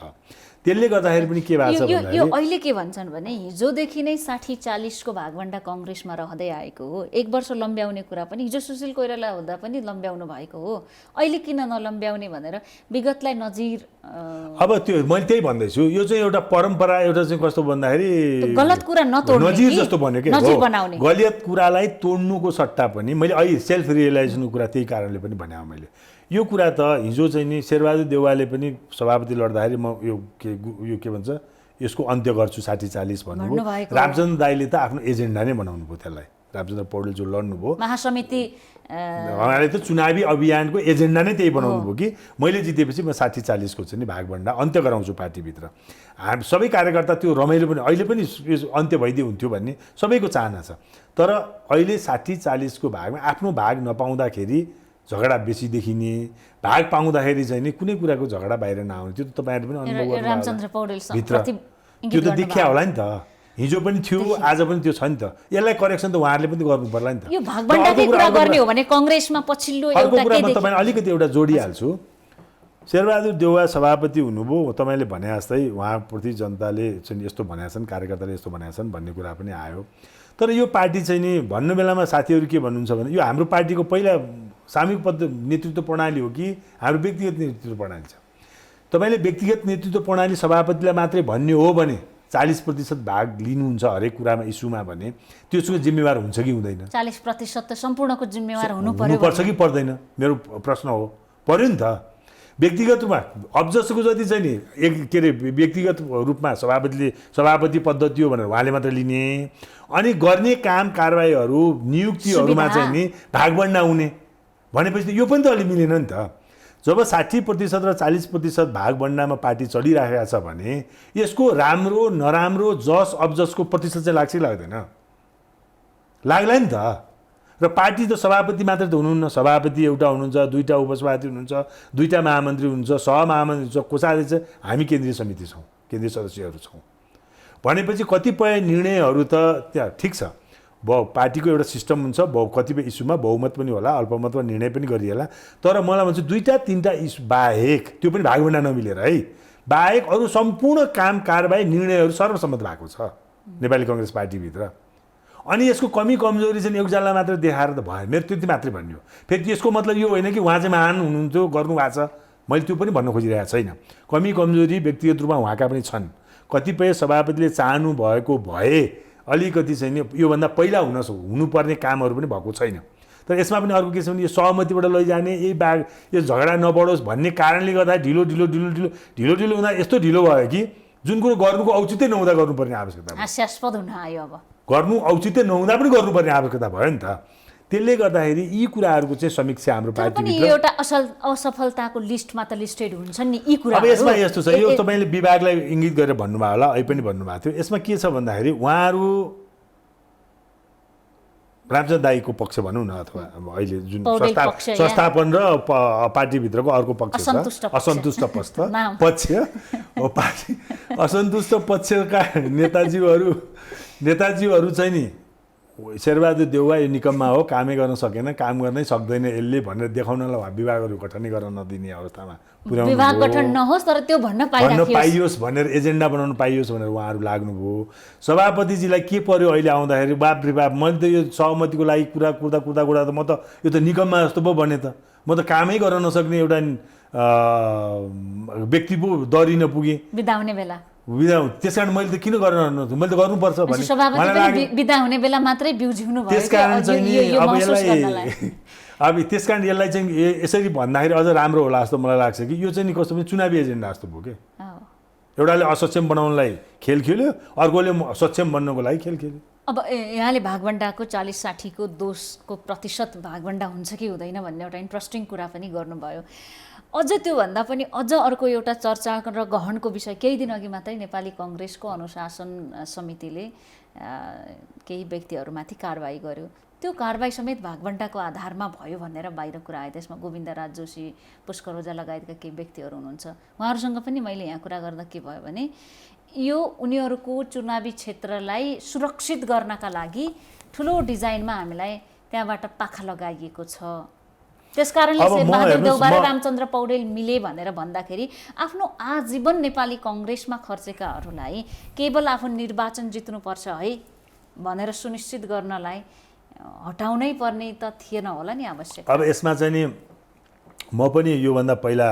त्यसले गर्दाखेरि पनि के भएको छ भन्दाखेरि यो अहिले के भन्छन् भने हिजोदेखि नै 60-40 को भागबन्डा भागभण्डा कङ्ग्रेसमा रहँदै आएको हो, 1 वर्ष लम्ब्याउने कुरा पनि हिजो सुशील कोइराला हुँदा पनि लम्ब्याउनु भएको हो, अहिले किन नलम्ब्याउने भनेर विगतलाई नजिर अब त्यो मैले त्यही भन्दैछु, यो चाहिँ एउटा परम्परा, एउटा चाहिँ कस्तो भन्दाखेरि गलत कुरा नतोड्ने नजिर कि जस्तो भन्यो के नजिर हो। बनाउने। गलत कुरालाई तोड्नुको सट्टा पनि मैले अहिले सेल्फ रियलाइजेसनको कुरा त्यही कारणले पनि भने मैले यो कुरा त हिजो चाहिँ नि शेरबहादुर देउवाले पनि सभापति लड्दाखेरि म यो के भन्छ यसको अन्त्य गर्छु 60-40 भन्नुभयो। रामचन्द्र दाइले त आफ्नो एजेन्डा नै बनाउनु भयो त्यसलाई, रामचन्द्र पौडेल जो लड्नुभयो महासमिति उहाँले त चुनावी अभियानको एजेन्डा नै त्यही बनाउनु भयो कि मैले जितेपछि म 60-40 को चाहिँ नि भागभण्डा अन्त्य गराउँछु पार्टीभित्र। हामी सबै कार्यकर्ता त्यो रमाइलो पनि अहिले पनि अन्त्य भइदियो हुन्थ्यो भन्ने सबैको चाहना छ, तर अहिले 60-40 को भागमा आफ्नो भाग नपाउँदाखेरि झगडा बेसी देखिने, भाग पाउँदाखेरि चाहिँ नि कुनै कुराको झगडा बाहिर नआउने, त्यो त तपाईँहरूले पनि अनुभव गर्नु रामचन्द्र पौडेल भित्र त्यो त देखिया होला नि त, हिजो पनि थियो आज पनि त्यो छ नि त, यसलाई करेक्सन त उहाँहरूले पनि गर्नु पर्ला नि त। यो भागभण्डाकै कुरा गर्ने हो भने कङ्ग्रेसमा पछिल्लो अर्को एउटा कुरा म तपाईँलाई अलिकति एउटा जोडिहाल्छु। शेरबहादुर देउवा सभापति हुनुभयो, तपाईँले भने जस्तै उहाँप्रति जनताले चाहिँ यस्तो भनेका छन्, कार्यकर्ताले यस्तो भनेका छन् भन्ने कुरा पनि आयो। तर यो पार्टी चाहिँ नि भन्ने बेलामा साथीहरू के भन्नुहुन्छ भने यो हाम्रो पार्टीको पहिला सामूहिक नेतृत्व प्रणाली हो कि हाम्रो व्यक्तिगत नेतृत्व प्रणाली छ। तपाईँले व्यक्तिगत नेतृत्व प्रणाली सभापतिलाई मात्रै भन्ने हो भने 40% भाग लिनुहुन्छ हरेक कुरामा इस्युमा भने त्यसको जिम्मेवार हुन्छ कि हुँदैन? 40% त सम्पूर्णको जिम्मेवार हुनुपर्छ कि पर्दैन मेरो प्रश्न हो। पर्यो नि त। व्यक्तिगत रूपमा अब जसको जति चाहिँ नि के अरे व्यक्तिगत रूपमा सभापति पद्धति हो भनेर उहाँले मात्र लिने, अनि गर्ने काम कारबाहीहरू नियुक्तिहरूमा चाहिँ नि भागभण्डा हुने भनेपछि यो पनि त अलि मिलेन नि त। जब 60% र 40% भागभण्डामा पार्टी चलिरहेको छ भने यसको राम्रो नराम्रो जस अबजसको प्रतिशत चाहिँ लाग्छ कि लाग्दैन? लाग्ला नि त। र पार्टी त सभापति मात्र त हुनुहुन्न, सभापति एउटा हुनुहुन्छ, 2टा उपसभापति हुनुहुन्छ, 2टा महामन्त्री हुनुहुन्छ, सहमहामन्त्री हुन्छ, कोषाध्यक्ष, हामी केन्द्रीय समिति छौँ, केन्द्रीय सदस्यहरू छौँ भनेपछि कतिपय निर्णयहरू त त्यहाँ ठिक छ, पार्टीको एउटा सिस्टम हुन्छ, कतिपय इस्युमा बहुमत पनि होला, अल्पमतमा निर्णय पनि गरिएला, तर मलाई भन्छ 2-3टा इस्यु बाहेक त्यो पनि भागभण्डा नमिलेर है बाहेक अरू सम्पूर्ण काम कारबाही निर्णयहरू सर्वसम्मत भएको छ नेपाली कङ्ग्रेस पार्टीभित्र। अनि यसको कमी कमजोरी चाहिँ एकजनालाई मात्र देखाएर त भयो, मेरो त्यति मात्रै भन्यो। फेरि त्यसको मतलब यो होइन कि उहाँ चाहिँ महान हुनुहुन्थ्यो गर्नुभएको छ, मैले त्यो पनि भन्न खोजिरहेको छैन। कमी कमजोरी व्यक्तिगत रूपमा उहाँका पनि छन्। कतिपय सभापतिले चाहनु भएको भए अलिकति चाहिँ नि योभन्दा पहिला हुनुपर्ने कामहरू पनि भएको छैन। तर यसमा पनि अर्को के छ भने यो सहमतिबाट लैजाने, यो झगडा नबढोस् भन्ने कारणले गर्दा ढिलो हुँदा यस्तो ढिलो भयो कि जुन कुरो गर्नुको औचित्य नहुँदा गर्नुपर्ने आवश्यकता, हास्यास्पद हुन आयो। अब गर्नु औचित्य नहुँदा पनि गर्नुपर्ने आवश्यकता भयो नि त। त्यसले गर्दाखेरि यी कुराहरूको चाहिँ समीक्षा हाम्रो पार्टीभित्र एउटा असफलताको लिस्टमा त लिस्टेड हुन्छन् नि यी कुराहरू। अब यसमा यस्तो छ, यो तपाईँले विभागलाई इङ्गित गरेर भन्नुभयो होला, अहिले पनि भन्नुभएको थियो। यसमा के छ भन्दाखेरि उहाँहरू रामचन्द्र दाईको पक्ष भनौँ न, अथवा अहिले जुन संस्थापन र पार्टीभित्रको अर्को पक्ष छ, असन्तुष्ट पक्ष पार्टी असन्तुष्ट पक्षका नेताजीहरू चाहिँ नि शेरबहादुर देउवा यो निकममा हो, कामै गर्न सकेन, काम गर्नै सक्दैन यसले भनेर देखाउनलाई विभागहरू गठनै गर्न नदिने अवस्थामा पुर्याउनु, विभाग गठन नहोस् तर त्यो भन्न पाइयोस् भनेर एजेन्डा बनाउनु पाइयोस् भनेर उहाँहरू लाग्नुभयो। सभापतिजीलाई के पर्यो अहिले आउँदाखेरि, बाप रे बाप, मैले त यो सहमतिको लागि कुरा कुर्दा त म त यो त निकममा जस्तो पो बने त, म त कामै गर्न नसक्ने एउटा व्यक्ति पो दरिन पुगेँ बिदा हुने बेला। त्यस कारण मैले त किन गर्न, मैले त गर्नुपर्छ भन्ने बिदा हुने बेला मात्रै बिउजिउनु भयो। त्यस कारण चाहिँ अब त्यस कारण यसलाई चाहिँ यसरी भन्दाखेरि अझ राम्रो होला जस्तो मलाई लाग्छ कि यो चाहिँ नि कस्तो पनि चुनावी एजेन्डा जस्तो भयो कि एउटाले असक्षम बनाउनलाई खेल खेल्यो, अर्कोले सक्षम बन्नको लागि खेल खेल्यो। अब यहाँले भागभण्डाको 40-60 को दोषको प्रतिशत भागभण्डा हुन्छ कि हुँदैन भन्ने एउटा इन्ट्रेस्टिङ कुरा पनि गर्नुभयो। अझ त्योभन्दा पनि अझ अर्को एउटा चर्चा र गहनको विषय, केही दिन अघि मात्रै नेपाली कङ्ग्रेसको अनुशासन समितिले केही व्यक्तिहरूमाथि कारबाही गर्यो। त्यो कारबाही समेत भागभण्डाको आधारमा भयो भनेर बाहिर कुरा आयो। त्यसमा गोविन्दराज जोशी, पुष्कर ओझा लगायतका केही व्यक्तिहरू हुनुहुन्छ। उहाँहरूसँग पनि मैले यहाँ कुरा गर्दा के भयो भने यो उनीहरूको चुनावी क्षेत्रलाई सुरक्षित गर्नका लागि ठुलो डिजाइनमा हामीलाई त्यहाँबाट पाखा लगाइएको छ। त्यसकारणले शेरबहादुर देउवा र रामचन्द्र पौडेल मिले भनेर भन्दाखेरि आफ्नो आजीवन नेपाली कङ्ग्रेसमा खर्चेकाहरूलाई केवल आफ्नो निर्वाचन जित्नुपर्छ है भनेर सुनिश्चित गर्नलाई हटाउनै पर्ने त थिएन होला नि आवश्यक। अब यसमा चाहिँ नि म पनि योभन्दा पहिला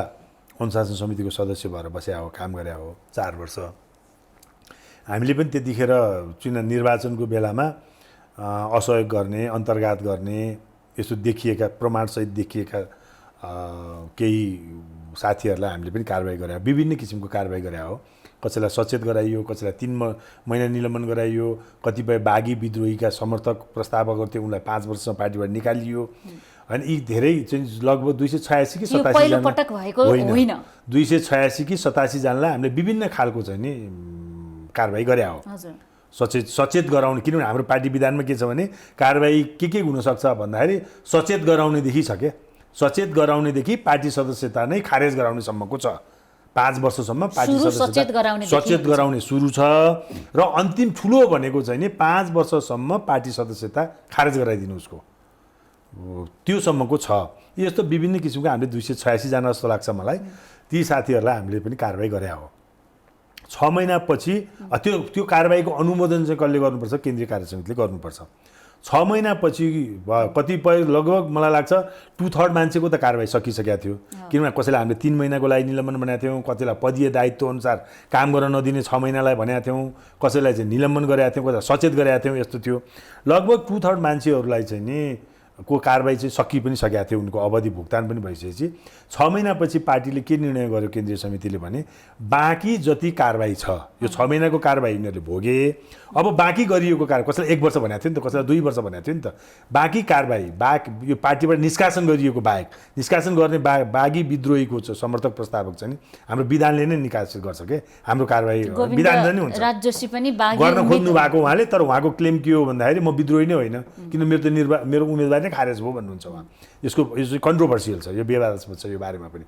अनुशासन समितिको सदस्य भएर बसे हो, काम गरे हो 4 वर्ष। हामीले पनि त्यतिखेर निर्वाचनको बेलामा असहयोग गर्ने, अन्तर्घात गर्ने, यस्तो देखिएका प्रमाणसहित देखिएका केही साथीहरूलाई हामीले पनि कारबाही गरे, विभिन्न किसिमको कारबाही गरे हो। कसैलाई सचेत गराइयो, कसैलाई 3 महिना निलम्बन गराइयो, कतिपय बागी विद्रोहीका समर्थक प्रस्तावकहरू थियो उनलाई 5 वर्षसम्म पार्टीबाट निकालियो। अनि यी धेरै चाहिँ लगभग 286 कि 87 पहिलो पटक भएको होइन, 286 कि 87 जनालाई हामीले विभिन्न खालको चाहिँ नि कारबाही गरे हो। सचेत गराउने, किनभने हाम्रो पार्टी विधानमा के छ भने कारबाही के हुनसक्छ भन्दाखेरि सचेत गराउनेदेखि छ के, सचेत गराउनेदेखि पार्टी सदस्यता नै खारेज गराउनेसम्मको छ। 5 वर्षसम्म पार्टी सदस्यता सचेत गराउने सुरु छ र अन्तिम ठुलो भनेको चाहिँ नि 5 वर्षसम्म पार्टी सदस्यता खारेज गराइदिनु उसको, त्योसम्मको छ। यस्तो विभिन्न किसिमको हामीले 286 जना जस्तो लाग्छ मलाई, ती साथीहरूलाई हामीले पनि कारबाही गरे हो। 6 महिनापछि त्यो कारबाहीको अनुमोदन चाहिँ कसले गर्नुपर्छ? केन्द्रीय कार्य समितिले गर्नुपर्छ। 6 महिनापछि कतिपय लगभग मलाई लाग्छ 2/3 मान्छेको त कारबाही सकिसकेको थियो, किनभने कसैलाई हामीले 3 महिनाको लागि निलम्बन बनाएको थियौँ, कतिलाई पदीय दायित्व अनुसार काम गर्न नदिने 6 महिनालाई भनेका थियौँ, कसैलाई चाहिँ निलम्बन गरेका थियौँ, कसैलाई सचेत गरेका थियौँ। यस्तो थियो लगभग 2/3 मान्छेहरूलाई चाहिँ नि को कारबाही चाहिँ सकि पनि सकेका थियो, उनको अवधि भुक्तान पनि भइसकेपछि 6 महिनापछि पार्टीले के निर्णय गर्यो केन्द्रीय समितिले भने बाँकी जति कारबाही छ यो 6 महिनाको कारबाही यिनीहरूले भोगे, अब बाँकी गरिएको कार कसैलाई 1 वर्ष भनेको थियो नि त, कसैलाई 2 वर्ष भनेको थियो नि त, बाँकी कारबाही यो पार्टीबाट निष्कासन गरिएको बाहेक निष्कासन गर्ने बागी विद्रोहीको समर्थक प्रस्तावक चाहिँ हाम्रो विधानले नै निष्कासित गर्छ के, हाम्रो कारबाही विधानले नै हुन्छ। राज्यसी पनि गर्न खोज्नु भएको उहाँले, तर उहाँको क्लेम के हो भन्दाखेरि म विद्रोही नै होइन, किन मेरो उम्मेदवार नै खारेज भयो भन्नुहुन्छ उहाँ। यसको कन्ट्रोभर्सियल छ, यो विवादास्पद छ यो बारेमा पनि।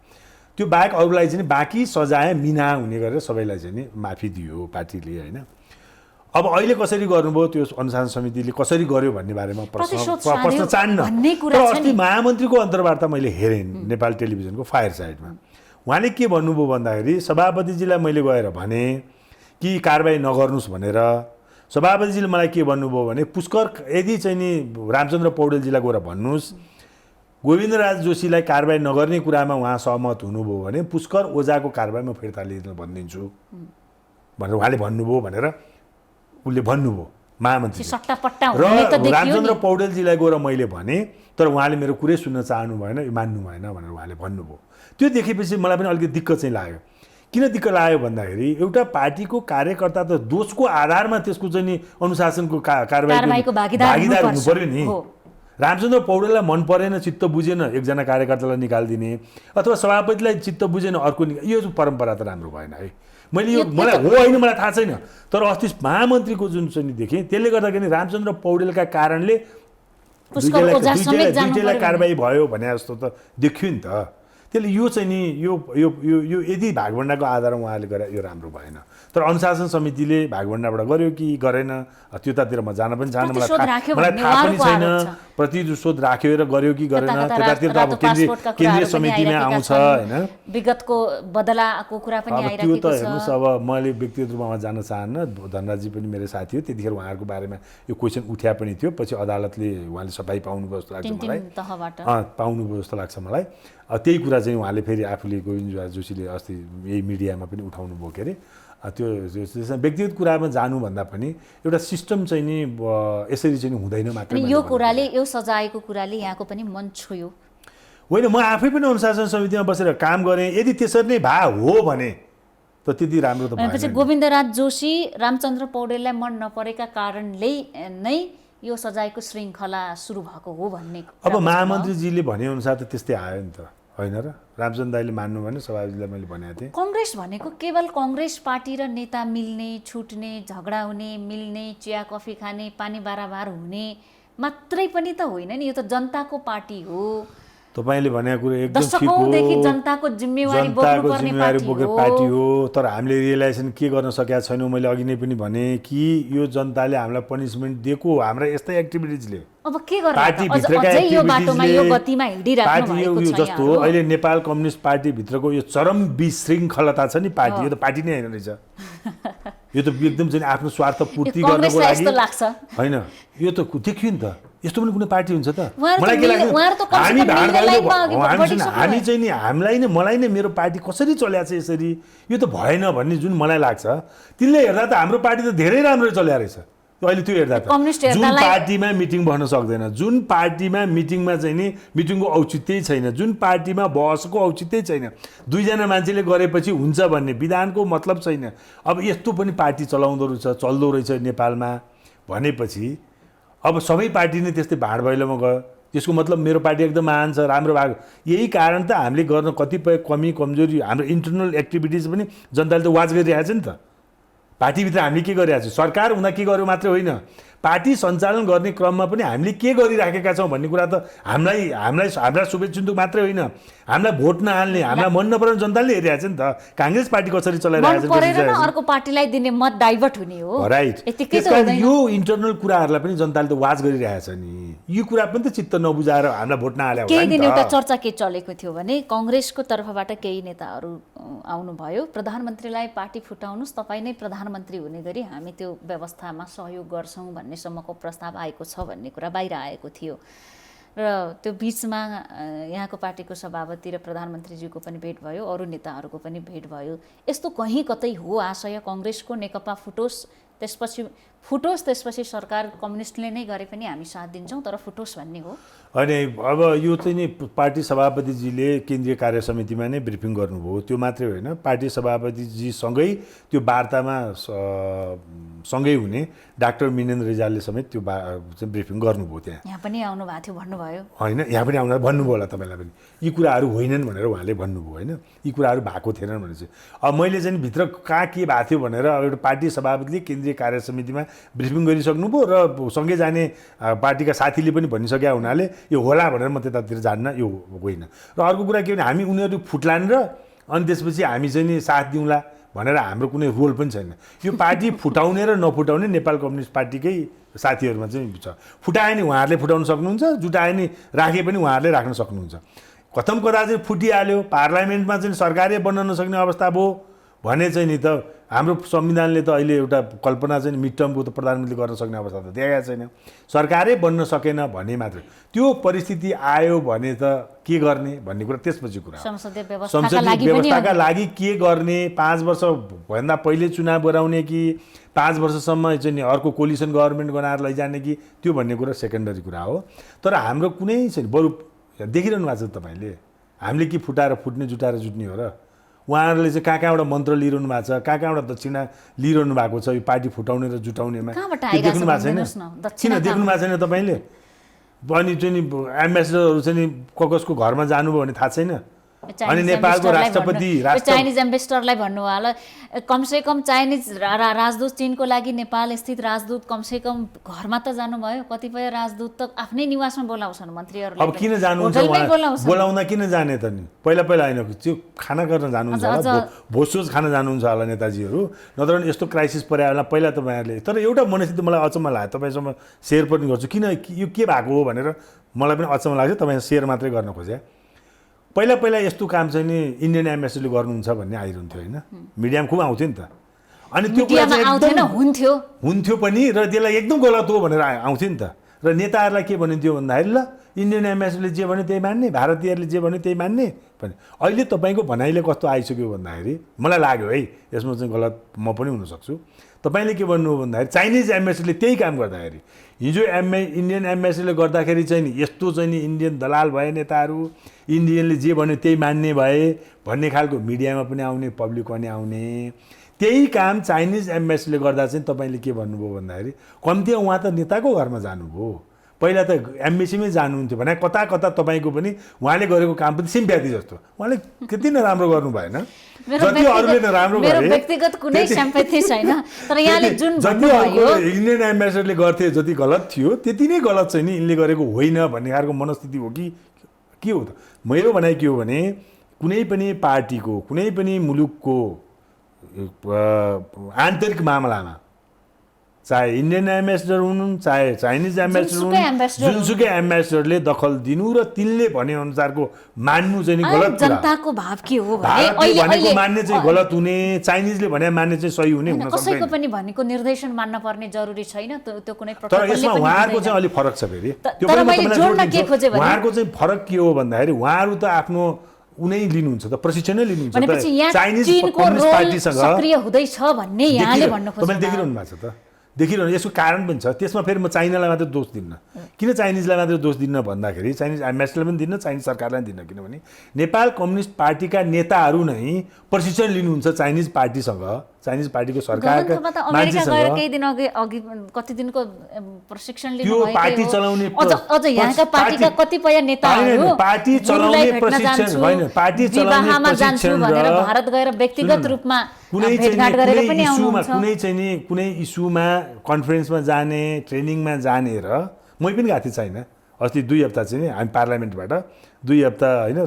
त्यो बाहेक अरूलाई चाहिँ बाँकी सजाय मिना हुने गरेर सबैलाई चाहिँ नि माफी दियो पार्टीले होइन। अब अहिले कसरी गर्नुभयो त्यो अनुशासन समितिले कसरी गर्यो भन्ने बारेमा प्रश्न चाहन्न। तर अस्ति महामन्त्रीको अन्तर्वार्ता मैले हेरेँ नेपाल टेलिभिजनको फायर साइडमा, उहाँले के भन्नुभयो भन्दाखेरि सभापतिजीलाई मैले गएर भने कि कारबाही नगर्नुहोस् भनेर, सभापतिजीले मलाई के भन्नुभयो भने पुष्कर यदि चाहिँ नि रामचन्द्र पौडेलजीलाई गएर भन्नुहोस् गोविन्दराज जोशीलाई कारबाही नगर्ने कुरामा उहाँ सहमत हुनुभयो भने पुष्कर ओझाको कारबाही म फिर्ता लिन भनिदिन्छु भनेर उहाँले भन्नुभयो भनेर उसले भन्नुभयो महामन्त्री। र रामचन्द्र पौडेलजीलाई गएर मैले भने तर उहाँले मेरो कुरै सुन्न चाहनु भएन, मान्नु भएन भनेर उहाँले भन्नुभयो। त्यो देखेपछि मलाई पनि अलिकति दिक्कत चाहिँ लाग्यो। किन दिक्क लाग्यो भन्दाखेरि एउटा पार्टीको कार्यकर्ता त दोषको आधारमा त्यसको चाहिँ नि अनुशासनको कारबाहीको भागीदार हुनु पर्यो नि। रामचन्द्र पौडेललाई मन परेन, चित्त बुझेन, एकजना कार्यकर्तालाई निकालिदिने अथवा सभापतिलाई चित्त बुझेन अर्को यो परम्परा त राम्रो भएन है। मैले यो मलाई हो होइन मलाई थाहा छैन, तर अस्ति महामन्त्रीको जुन चाहिँ देखेँ त्यसले गर्दाखेरि रामचन्द्र पौडेलका कारणले दुईटैलाई कारबाही भयो भने जस्तो त देखियो नि त। त्यसले यो चाहिँ नि यो यो यो यदि भागभण्डाको आधारमा उहाँले गरे यो राम्रो भएन। तर अनुशासन समितिले भागभण्डाबाट गर्यो कि गरेन त्यतातिर म जान पनि चाहन्न, मलाई थाहा पनि छैन प्रतिशोध राख्यो र गर्यो कि गरेन, त्यतातिर त अब केन्द्रीय समितिमा आउँछ होइन, विगतको बदलाको कुरा पनि आइरहेको छ। त्यो त हेर्नुहोस् अब मैले व्यक्तिगत रूपमा जान चाहन्न, धनराजी पनि मेरो साथी हो, त्यतिखेर उहाँहरूको बारेमा यो क्वेसन उठ्या पनि थियो, पछि अदालतले उहाँले सफाई पाउनुभयो जस्तो लाग्छ मलाई, पाउनुभयो जस्तो लाग्छ मलाई। त्यही कुरा चाहिँ उहाँले फेरि आफूले गोविन्द जोशीले अस्ति यही मिडियामा पनि उठाउनु भयो के अरे, त्यो व्यक्तिगत कुरामा जानुभन्दा पनि एउटा सिस्टम चाहिँ नि यसरी चाहिँ हुँदैन मात्र। यो कुराले यो सजायको कुराले यहाँको पनि मन छोयो होइन। म आफै पनि अनुशासन समितिमा बसेर काम गरेँ, यदि त्यसरी नै भए हो भने त त्यति राम्रो त भएन। गोविन्दराज जोशी रामचन्द्र पौडेललाई मन नपरेका कारणले नै यो सजायको श्रृङ्खला सुरु भएको हो भन्ने अब महामन्त्रीजीले भनेअनुसार त त्यस्तै आयो नि त होइन र। रामचन्द्र दाइले मान्नु भने सभापतिलाई मैले भनेको थिएँ कङ्ग्रेस भनेको केवल कङ्ग्रेस पार्टी र नेता मिल्ने छुट्ने झगडा हुने मिल्ने चिया कफी खाने पानी बाराबार हुने मात्रै पनि त होइन नि, यो त जनताको पार्टी हो। तपाईले भनेको कुरा एकदम ठीक हो, जनताको जिम्मेवारी बोक्नुपर्ने पार्टी हो। तर हामीले रियलाइजेसन के गर्न सकेका छैनौँ, मैले अघि नै पनि भने कि यो जनताले हामीलाई पनिसमेन्ट दिएको हाम्रा यस्तै एक्टिभिटिजले, अब के गर्ने पार्टी भित्रका एक्टिभिटिजले जस्तो अहिले नेपाल कम्युनिस्ट पार्टी भित्रको यो चरम विशृङ्खलता छ नि, पार्टी यो त पार्टी नै होइन रहेछ। यो त एकदम चाहिँ आफ्नो स्वार्थ पूर्ति गर्नको कांग्रेसलाई लागि यस्तो लाग्छ हैन यो त देखियो नि त यस्तो पनि कुनै पार्टी हुन्छ त मलाई के लाग्छ हामी चाहिँ नि हामीलाई नै मलाई नै मेरो पार्टी कसरी चल्या छ यसरी यो त भएन भन्ने जुन मलाई लाग्छ तिनले हेर्दा त हाम्रो पार्टी त धेरै राम्रो चल्या रहेछ अहिले त्यो हेर्दा त जुन पार्टीमा मिटिङ बस्न सक्दैन जुन पार्टीमा मिटिङमा चाहिँ नि मिटिङको औचित्यै छैन जुन पार्टीमा बहसको औचित्यै छैन दुईजना मान्छेले गरेपछि हुन्छ भन्ने विधानको मतलब छैन अब यस्तो पनि पार्टी चलाउँदो रहेछ चल्दो रहेछ नेपालमा भनेपछि अब सबै पार्टी नै त्यस्तै भाँड भैलोमा गयो त्यसको मतलब मेरो पार्टी एकदम महान छ राम्रो भएको यही कारण त हामीले गर्न कतिपय कमी कमजोरी हाम्रो इन्टरनल एक्टिभिटिज पनि जनताले त वाच गरिरहेको छ नि त पार्टीभित्र हामीले के गरिरहेको छौँ सरकार हुँदा के गर्यो मात्रै होइन पार्टी सञ्चालन गर्ने क्रममा पनि हामीले के गरिराखेका छौँ भन्ने कुरा त हाम्रा शुभेच्छुक मात्रै होइन हामीलाई भोट नहाल्ने हामीलाई मन नपराउने जनताले हेरिरहेको छ नि त काङ्ग्रेस पार्टी कसरी चलाइरहेको छ अर्को पार्टीलाई दिने मत डाइभर्ट हुने हो राइट यो इन्टरनल कुराहरूलाई पनि जनताले त वाच गरिरहेछ नि यो कुरा पनि त चित्त नबुझाएर हामीलाई भोट नहाले केही दिन एउटा चर्चा के चलेको थियो भने कांग्रेसको तर्फबाट केही नेताहरू आउनुभयो प्रधानमन्त्रीलाई पार्टी फुटाउनुस् तपाईँ नै प्रधानमन्त्री हुने गरी हामी त्यो व्यवस्थामा सहयोग गर्छौँ भन्नेसम्मको प्रस्ताव आएको छ भन्ने कुरा बाहिर आएको थियो र त्यो बीचमा यहाँको पार्टीको सभापति र प्रधानमन्त्रीज्यूको पनि भेट भयो अरू नेताहरूको पनि भेट भयो यस्तो कहीँ कतै हो आशय कांग्रेसको नेकपा फुटोस् त्यसपछि सरकार कम्युनिस्टले नै गरे पनि हामी साथ दिन्छौँ तर फुटोस् भन्ने हो अनि अब यो चाहिँ नि पार्टी सभापतिजीले केन्द्रीय कार्य समितिमा नै ब्रिफिङ गर्नुभयो त्यो मात्रै होइन पार्टी सभापतिजीसँगै त्यो वार्तामा सँगै हुने डाक्टर मिनेन्द्र रिजालले समेत त्यो चाहिँ ब्रिफिङ गर्नुभयो यहाँ पनि आउनु भएको थियो भन्नुभयो होइन यहाँ पनि आउनु भन्नुभयो होला तपाईँलाई पनि यी कुराहरू होइनन् भनेर उहाँले भन्नुभयो होइन यी कुराहरू भएको थिएनन् भने चाहिँ अब मैले चाहिँ भित्र कहाँ के भएको थियो भनेर एउटा पार्टी सभापतिले केन्द्रीय कार्य समितिमा ब्रिफिङ गरिसक्नुभयो र सँगै जाने पार्टीका साथीले पनि भनिसकेका हुनाले यो होला भनेर म त्यतातिर जान्न यो होइन र अर्को कुरा के भने हामी उनीहरू फुट्लान् र अनि त्यसपछि हामी चाहिँ नि साथ दिउँला भनेर हाम्रो कुनै रोल पनि छैन यो पार्टी फुटाउने र नफुटाउने नेपाल कम्युनिस्ट पार्टीकै साथीहरूमा चाहिँ छ फुटाए नि उहाँहरूले फुटाउन सक्नुहुन्छ जुटाए नि राखे पनि उहाँहरूले राख्न सक्नुहुन्छ कथम कदा चाहिँ फुटिहाल्यो पार्लियामेन्टमा चाहिँ सरकारै बन्न नसक्ने अवस्था भयो भने चाहिँ नि त हाम्रो संविधानले त अहिले एउटा कल्पना चाहिँ मिड टर्मको त प्रधानमन्त्री गर्न सक्ने अवस्था त देखाएको छैन सरकारै बन्न सकेन भने मात्र त्यो परिस्थिति आयो भने त के गर्ने भन्ने कुरा त्यसपछि कुरा संसदीय व्यवस्थाका लागि के गर्ने 5 वर्ष भन्दा पहिले चुनाव गराउने कि 5 वर्षसम्म चाहिँ नि अर्को कोलिसन गभर्मेन्ट बनाएर लैजाने कि त्यो भन्ने कुरा सेकेन्डरी कुरा हो तर हाम्रो कुनै छैन बरु देखिरहनु भएको छ तपाईँले हामीले के फुटाएर फुट्ने जुटाएर जुट्ने हो र उहाँहरूले चाहिँ कहाँ कहाँबाट मन्त्र लिइरहनु भएको छ कहाँ कहाँबाट दक्षिणा लिइरहनु भएको छ यो पार्टी फुटाउने र जुटाउनेमा देख्नु भएको छैन किन देख्नु भएको छैन तपाईँले अनि चाहिँ नि एम्बेसडरहरू चाहिँ नि कसको घरमा जानुभयो भने थाहा छैन अनि नेपालको राष्ट्रपति चाइनिज एम्बेसडरलाई भन्नु होला कमसेकम चाइनिज राजदूत चीनको लागि नेपाल स्थित राजदूत कमसेकम घरमा त जानुभयो कतिपय राजदूत त आफ्नै निवासमा बोलाउँछन् मन्त्रीहरूले अब किन जानुहुन्छ बोलाउँदा किन जाने त नि पहिला होइन त्यो खाना गर्न जानुहुन्छ होला भोजसोज खान जानुहुन्छ होला नेताजीहरू नत्र यस्तो क्राइसिस पर्यो होला पहिला तपाईँहरूले तर एउटा मनस्थिति मलाई अचम्म लाग्यो तपाईँसँग सेयर पनि गर्छु किन यो के भएको हो भनेर मलाई पनि अचम्म लाग्छ तपाईँ सेयर मात्रै गर्न खोजे पहिला यस्तो काम चाहिँ नि इन्डियन एम्बेसीले गर्नुहुन्छ भन्ने आइरहन्थ्यो होइन मिडियामा खुब आउँथ्यो नि त अनि त्यो कुरा चाहिँ हुन्थ्यो पनि र त्यसलाई एकदम गलत हो भनेर आउँथ्यो नि त र नेताहरूलाई के भनिन्थ्यो भन्दाखेरि ल इन्डियन एम्बेसीले जे भन्यो त्यही मान्ने भारतीयहरूले जे भन्यो त्यही मान्ने भने अहिले तपाईँको भनाइले कस्तो आइसक्यो भन्दाखेरि मलाई लाग्यो है यसमा चाहिँ गलत म पनि हुनसक्छु तपाईँले के भन्नु भन्दाखेरि चाइनिज एम्बेसीले त्यही काम गर्दाखेरि हिजो इन्डियन एम्बेसीले गर्दाखेरि चाहिँ नि यस्तो चाहिँ नि इन्डियन दलाल भए नेताहरू इन्डियनले जे भन्यो त्यही मान्ने भए भन्ने खालको मिडियामा पनि आउने पब्लिकमा पनि आउने त्यही काम चाइनिज एम्बेसीले गर्दा चाहिँ तपाईँले के भन्नुभयो भन्दाखेरि कम्ती उहाँ त नेताको घरमा जानुभयो पहिला त एम्बेसीमै जानुहुन्थ्यो भने कता कता तपाईँको पनि उहाँले गरेको काम पनि सिम्प्याथी जस्तो उहाँले त्यति नै राम्रो गर्नु भएन जति अरूले नराम्रो गरे व्यक्तिगत कुनै सिम्प्याथी छैन तर यहाँले जुन भन्नुभयो इन्डियन एम्बेसडरले गर्थे जति गलत थियो त्यति नै गलत छैन यिनले गरेको होइन भन्ने खालको मनस्थिति हो कि के हो त मेरो भनाइ के हो भने कुनै पनि पार्टीको कुनै पनि मुलुकको आन्तरिक मामलामा चाहे इन्डियन एम्बेसडर हुनु चाहे चाइनिज एम्बेसडर हुनु जुनसुकै एम्बेसडरले दखल दिनु र तिनले भने अनुसारको मान्नु चाहिँ नि गलत कुरा जनताको भाव के हो भारतले भनेको मान्ने चाहिँ गलत हुने चाइनिजले भने मान्ने चाहिँ सही हुने हुन कसैको सक्दैन पनि भनेको निर्देशन मान्न पर्ने जरुरी छैन त्यो कुनै तर प्रोटोकलले यसमा पनि उहाँहरूको दिँदैन। चाहिँ अलि फरक छ फेरि त्यो तर पनि म मैले तपाईँलाई जोड्न के जोडिदिन्छु। खोजेँ भने उहाँहरूको चाहिँ फरक के हो भन्दाखेरि उहाँहरू त आफ्नो उनै लिनुहुन्छ त प्रशिक्षणै लिनुहुन्छ भनेपछि त यहाँ चाइनिज चीनको कम्युनिस्ट रोल पार्टीसँग सक्रिय हुँदैछ भन्ने यहाँले भन्न खोज्नु तपाईँले देखिरहनु भएको छ त देखिरहनु यसको कारण पनि छ त्यसमा फेरि म चाइनालाई मात्रै दोष दिन्न किन चाइनिजलाई मात्रै दोष दिन्न भन्दाखेरि चाइनिज एम्बेसडरलाई पनि दिन्न चाइनिज सरकारलाई पनि दिन्न किनभने नेपाल कम्युनिस्ट पार्टीका नेताहरू नै प्रशिक्षण लिनुहुन्छ चाइनिज पार्टीसँग चाइनिज पार्टीको सरकारका गगन थापा त अमेरिका गएर मान्छेसँग केही दिन अघि कति दिनको प्रशिक्षण लिनु त्यो पार्टी चलाउने अझ यहाँका पार्टीका कतिपय नेताहरू पार्टी गुरुलाई चलाउने भेट्न प्रशिक्षण जान्छु, होइन पार्टी चलाउने विवाहमा जान्छु प्रशिक्षण भनेर र भारत गएर व्यक्तिगत सुन्नु न, रूपमा कुनै भेटघाट गरेर चाहिँ पनि आउनुहुन्छ। कुनै इस्युमा कन्फरेन्समा जाने ट्रेनिङमा जाने र मै पनि गएको थिएँ चाइना अस्ति 2 हप्ता चाहिँ हामी पार्लियामेन्टबाट 2 हप्ता होइन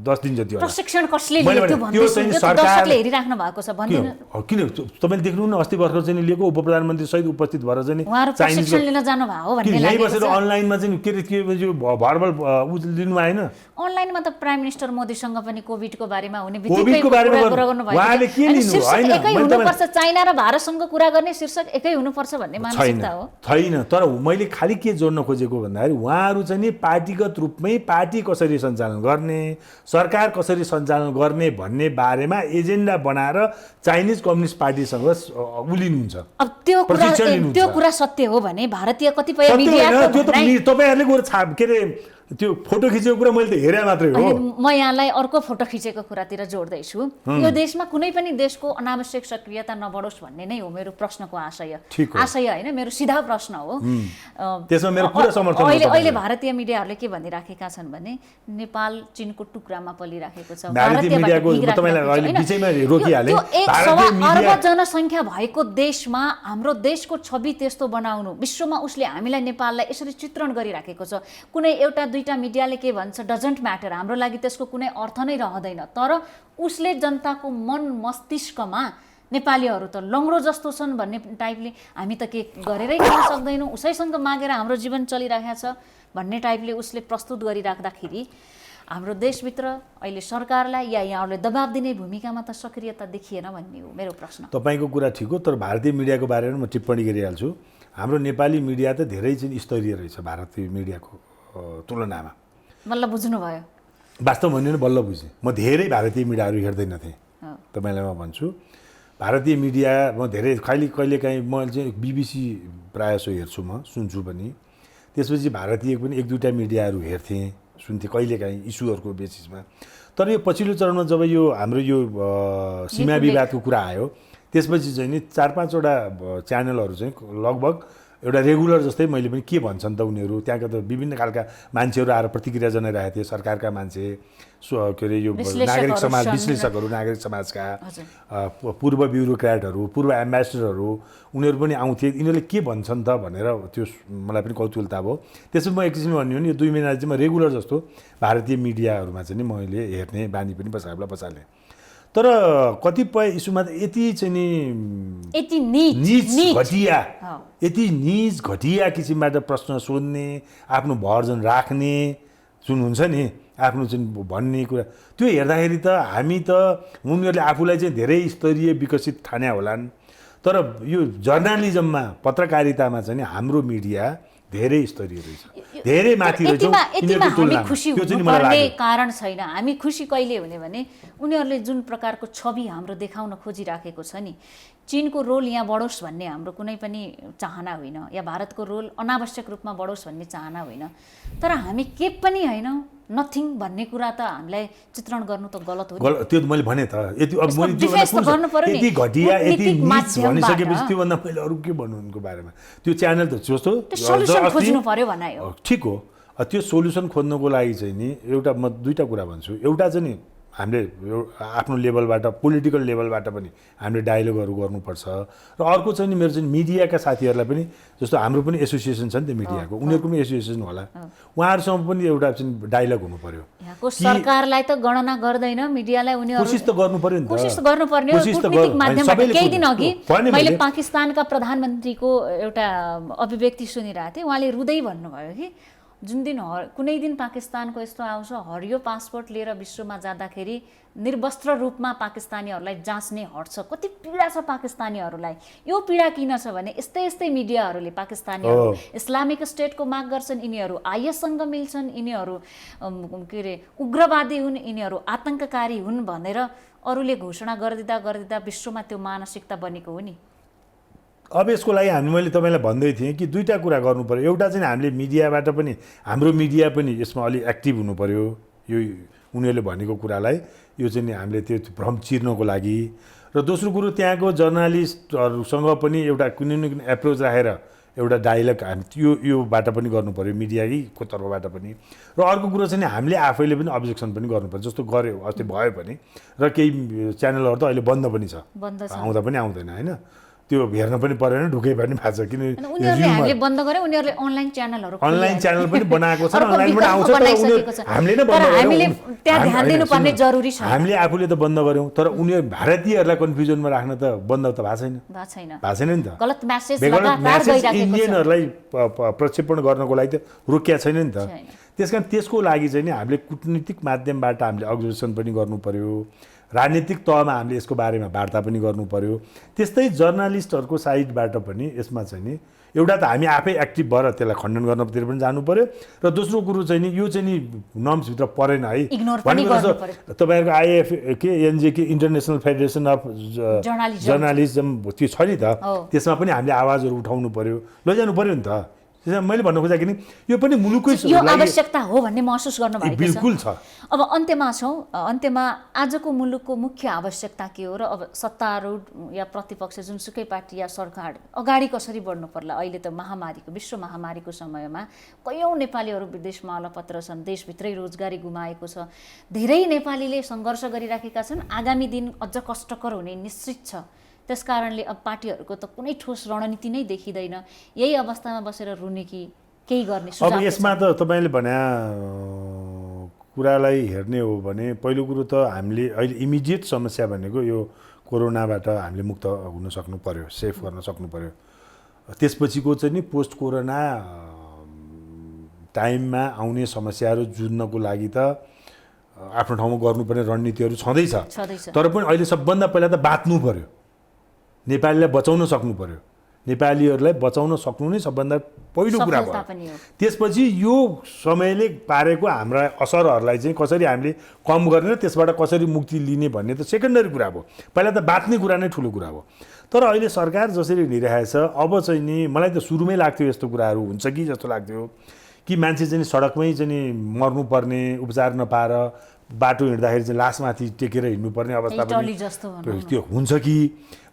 10 दिन जति होला प्रशिक्षण कसले मैले लियो त्यो भने, त्यो भन्दै चाहिँ त्यो सरकार- दर्शकले हेरिराख्नु भएको छ भनिदिनु। किन तपाईँले देख्नु न अस्ति भर्खर चाहिँ लिएको उप प्रधानमन्त्री सहित उपस्थित भएर चाहिँ उहाँहरू प्रशिक्षण लिन जानु भयो हो किन भन्ने यहीँ लागेको बसेर छ। अनलाइनमा चाहिँ के अरे यो भर्बल लिनु आएन अनलाइनमा त प्राइम मिनिस्टर मोदीसँग पनि कोभिडको बारेमा हुने कोभिडको बारेमा गर्नु भएको उहाँले के अनि लिनु? शीर्षक होइन, एकै मैले हुनुपर्छ चाइना र भारतसँग कुरा गर्ने शीर्षक एकै हुनुपर्छ भन्ने छैन मानसिकता हो। छैन तर मैले खालि के जोड्न खोजेको भन्दाखेरि उहाँहरू चाहिँ नि पार्टीगत रूपमै पार्टी कसरी सञ्चालन गर्ने सरकार कसरी सञ्चालन गर्ने भन्ने बारेमा एजेन्डा बनाएर चाइनिज कम्युनिस्ट पार्टीसँग उलिनुहुन्छ अब त्यो कुरा प्रशिक्षण लिनुहुन्छ। त्यो कुरा सत्य हो भने भारतीय कतिपय सत्य होइन, मिडियाको त्यो त भनाइ तपाईँहरूले गएर के अरे त्यो फोटो खिचेको कुरा मैले त हेरे मात्रै हो अनि म यहाँलाई अर्को फोटो खिचेको कुरातिर जोड्दैछु यो देशमा कुनै पनि देशको अनावश्यक सक्रियता नबढोस् भन्ने नै हो मेरो प्रश्नको आशय ठिक हो। आशय होइन मेरो सिधा प्रश्न हो त्यसमा मेरो पुरा समर्थन हो अहिले तपाईँलाई। भारतीय मिडियाहरूले के भनिराखेका छन् भने नेपाल चीनको टुक्रामा पलिराखेको छ भारतीय भारतीयबाट मिडियाको भिग तपाईँलाई राखिराखेको छ, अहिले होइन? बिचैमा रोकिहालेँ। त्यो 1 भारतीय सवा मिडिया- अर्ब जनसङ्ख्या भएको देशमा हाम्रो देशको छवि त्यस्तो बनाउनु विश्वमा उसले हामीलाई नेपाललाई यसरी चित्रण गरिराखेको छ कुनै एउटा दुईटा मिडियाले के भन्छ डजन्ट म्याटर हाम्रो लागि त्यसको कुनै अर्थ नै रहँदैन तर उसले जनताको मन मस्तिष्कमा नेपालीहरू त लङ्ग्रो जस्तो छन् भन्ने टाइपले हामी त के गरेरै खान सक्दैनौँ उसैसँग मागेर हाम्रो जीवन चलिरहेको छ भन्ने टाइपले उसले प्रस्तुत गरिराख्दाखेरि हाम्रो देशभित्र अहिले सरकारलाई या यहाँहरूले दबाब दिने भूमिकामा त सक्रियता देखिएन भन्ने हो मेरो प्रश्न। तपाईँको कुरा ठिक हो तर भारतीय मिडियाको बारेमा म टिप्पणी गरिहाल्छु हाम्रो नेपाली मिडिया त धेरै चाहिँ स्तरीय रहेछ भारतीय मिडियाको तुलनामा बल्ल बुझ्नुभयो। वास्तव भन्यो भने बल्ल बुझेँ म धेरै भारतीय मिडियाहरू हेर्दैन थिएँ तपाईँलाई म भन्छु भारतीय मिडिया म धेरै कहिलेकाहीँ म चाहिँ बिबिसी प्रायः सो हेर्छु म सुन्छु पनि त्यसपछि भारतीय पनि 1-2टा मिडियाहरू हेर्थेँ सुन्थेँ कहिलेकाहीँ इस्युहरूको बेसिसमा तर यो पछिल्लो चरणमा जब यो हाम्रो यो सीमा विवादको कुरा आयो त्यसपछि चाहिँ नि 4-5वटा च्यानलहरू चाहिँ लगभग एउटा रेगुलर जस्तै मैले पनि के भन्छन् त उनीहरू त्यहाँका त विभिन्न खालका मान्छेहरू आएर प्रतिक्रिया जनाइरहेका थिए सरकारका मान्छे के अरे यो नागरिक समाज विश्लेषकहरू नागरिक समाजका पूर्व ब्युरोक्राटहरू पूर्व एम्बेसडरहरू उनीहरू पनि आउँथे यिनीहरूले के भन्छन् त भनेर त्यो मलाई पनि कौतूहलता भयो त्यसपछि म एक किसिमले भन्यो भने यो 2 महिना चाहिँ म रेगुलर जस्तो भारतीय मिडियाहरूमा चाहिँ नि मैले हेर्ने बानी पनि बसालेँ तर कतिपय इस्युमा त यति चाहिँ नि यति नीच घटिया यति नीच घटिया किसिमबाट प्रश्न सोध्ने आफ्नो भर्जन राख्ने जुन हुन्छ नि आफ्नो जुन भन्ने कुरा त्यो हेर्दाखेरि त हामी त उनीहरूले आफूलाई चाहिँ धेरै स्तरीय विकसित ठान्या होलान् तर यो जर्नालिजममा पत्रकारितामा चाहिँ हाम्रो मिडिया धेरै स्तरीय रहेछ धेरै माथि रहेछ हामी खुसी हुनुपर्ने कारण छैन हामी खुसी कहिले हुने भने उनीहरूले जुन प्रकारको छवि हाम्रो देखाउन खोजिराखेको छ नि चीनको रोल यहाँ बढोस् भन्ने हाम्रो कुनै पनि चाहना होइन या भारतको रोल अनावश्यक रूपमा बढोस् भन्ने चाहना होइन तर हामी के पनि होइन नथिङ भन्ने कुरा त हामीलाई चित्रण गर्नु त गलत हो त्यो मैले भने त यति अब मैले यति घटिया यति नीच भनिसकेपछि त्योभन्दा मैले अरू के भन्नु उनको बारेमा त्यो च्यानल त जस्तो खोज्नु पर्यो भनायो ठिक हो त्यो सोल्युसन खोज्नको लागि चाहिँ नि एउटा म 2टा कुरा भन्छु एउटा चाहिँ नि हामीले आफ्नो लेभलबाट पोलिटिकल लेभलबाट पनि हामीले डायलगहरू गर्नुपर्छ। र अर्को चाहिँ नि मेरो चाहिँ मिडियाका साथीहरूलाई पनि, जस्तो हाम्रो पनि एसोसिएसन छ नि त मिडियाको, उनीहरूको पनि एसोसिएसन होला, उहाँहरूसँग पनि एउटा चाहिँ डायलग हुनु पर्यो। यहाँको सरकारलाई त गणना गर्दैन मिडियालाई, उनीहरू कोसिस त गर्नु पर्यो नि त, कोसिस गर्नुपर्ने हो। कूटनीतिक माध्यमबाट केही दिन अघि मैले पाकिस्तानका प्रधानमन्त्रीको एउटा अभिव्यक्ति सुनिरहेको थिएँ। उहाँले रुँदै भन्नुभयो कि जुन दिन कुनै दिन पाकिस्तानको यस्तो आउँछ हरियो पासपोर्ट लिएर विश्वमा जाँदाखेरि निर्वस्त्र रूपमा पाकिस्तानीहरूलाई जाँच्ने हट्छ। कति पीडा छ पाकिस्तानीहरूलाई। यो पीडा किन छ भने यस्तै यस्तै मिडियाहरूले पाकिस्तानीहरू इस्लामिक स्टेटको माग गर्छन्, यिनीहरू आइएससँग मिल्छन्, यिनीहरू के अरे उग्रवादी हुन्, यिनीहरू आतङ्ककारी हुन् भनेर अरूले घोषणा गरिदिँदा विश्वमा त्यो मानसिकता बनेको हो नि। अब यसको लागि मैले तपाईँलाई भन्दै थिएँ कि दुईवटा कुरा गर्नु पर्यो। एउटा चाहिँ हामीले मिडियाबाट पनि, हाम्रो मिडिया पनि यसमा अलिक एक्टिभ हुनु पर्यो। यो उनीहरूले भनेको कुरालाई यो चाहिँ नि हामीले त्यो भ्रम चिर्नको लागि। र दोस्रो कुरो त्यहाँको जर्नालिस्टहरूसँग पनि एउटा कुनै न कुनै एप्रोच राखेर एउटा डायलग हामी योबाट पनि गर्नु पर्यो, मिडियाको तर्फबाट पनि। र अर्को कुरो चाहिँ हामीले आफैले पनि अब्जेक्सन पनि गर्नुपर्छ। जस्तो गऱ्यो अस्ति भयो पनि, र केही च्यानलहरू त अहिले बन्द पनि छ, आउँदा पनि आउँदैन होइन, त्यो हेर्न पनि परेन, ढुकै पनि भएको छ। किन उनीहरूले बन्द गरे, उनीहरूले अनलाइन च्यानल पनि बनाएको छ, अनलाइनबाट आउँछ, हामीले नै बन्द हामीले त्यहाँ ध्यान दिनुपर्ने जरुरी छ। हामीले आफूले त बन्द गर्यौँ, तर उनीहरू भारतीयहरूलाई कन्फ्युजनमा राख्न त बन्द त भएको छैन नि त। गलत मेसेज इन्डियनहरूलाई प्रक्षेपण गर्नको लागि त रोकिया छैन नि त। त्यसकारण त्यसको लागि चाहिँ नि हामीले कूटनीतिक माध्यमबाट हामीले अब्जर्भेसन पनि गर्नु पर्यो, राजनीतिक तहमा हामीले यसको बारेमा वार्ता पनि गर्नु पर्यो। त्यस्तै जर्नालिस्टहरूको साइडबाट पनि यसमा चाहिँ नि एउटा त हामी आफै एक्टिभ भएर त्यसलाई खण्डन गर्नतिर पनि जानु पर्यो। र दोस्रो कुरो चाहिँ नि यो चाहिँ नि नर्म्सभित्र परेन है भनेको तपाईँहरूको एनजेके इन्टरनेसनल फेडरेसन अफ जर्नालिजम त्यो छ नि त, त्यसमा पनि हामीले आवाजहरू उठाउनु पर्यो, लैजानु पर्यो नि त। मैले भन्नु खोजेको नि यो पनि मुलुककै यो आवश्यकता हो भन्ने महसुस गर्नुभएको छ। बिल्कुल छ। अब अन्त्यमा छौँ, अन्त्यमा आजको मुलुकको मुख्य आवश्यकता के हो र अब सत्तारूढ या प्रतिपक्ष जुनसुकै पार्टी या सरकार अगाडि कसरी बढ्नु पर्ला? अहिले त महामारीको, विश्व महामारीको समयमा कयौँ नेपालीहरू विदेशमा अलपत्र छन्, देशभित्रै रोजगारी गुमाएको छ, धेरै नेपालीले सङ्घर्ष गरिराखेका छन्, आगामी दिन अझ कष्टकर हुने निश्चित छ। त्यस कारणले अब पार्टीहरूको त कुनै ठोस रणनीति नै देखिँदैन। यही अवस्थामा बसेर रुने कि केही गर्ने सुझाव? अब यसमा त तपाईँले भने कुरालाई हेर्ने हो भने पहिलो कुरो त हामीले अहिले इमिडिएट समस्या भनेको यो कोरोनाबाट हामीले मुक्त हुन सक्नु पर्यो, सेफ गर्न सक्नु पर्यो। त्यसपछिको चाहिँ नि पोस्ट कोरोना टाइममा आउने समस्याहरू जुझ्नको लागि त आफ्नो ठाउँमा गर्नुपर्ने रणनीतिहरू छँदैछ, तर पनि अहिले सबभन्दा पहिला त बाँच्नु पर्यो, नेपालीलाई बचाउन सक्नु पर्यो। नेपालीहरूलाई बचाउन सक्नु नै सबभन्दा पहिलो कुरा भयो। त्यसपछि यो समयले पारेको हाम्रा असरहरूलाई चाहिँ कसरी हामीले कम गर्ने र त्यसबाट कसरी मुक्ति लिने भन्ने त सेकेन्डरी कुरा भयो। पहिला त बाँच्ने कुरा नै ठुलो कुरा हो। तर अहिले सरकार जसरी हिँडिरहेछ अब चाहिँ नि मलाई त सुरुमै लाग्थ्यो यस्तो कुराहरू हुन्छ कि जस्तो लाग्थ्यो कि मान्छे चाहिँ सडकमै चाहिँ मर्नुपर्ने, उपचार नपाएर बाटो हिँड्दाखेरि चाहिँ लासमाथि टेकेर हिँड्नुपर्ने अवस्था पनि त्यो हुन्छ कि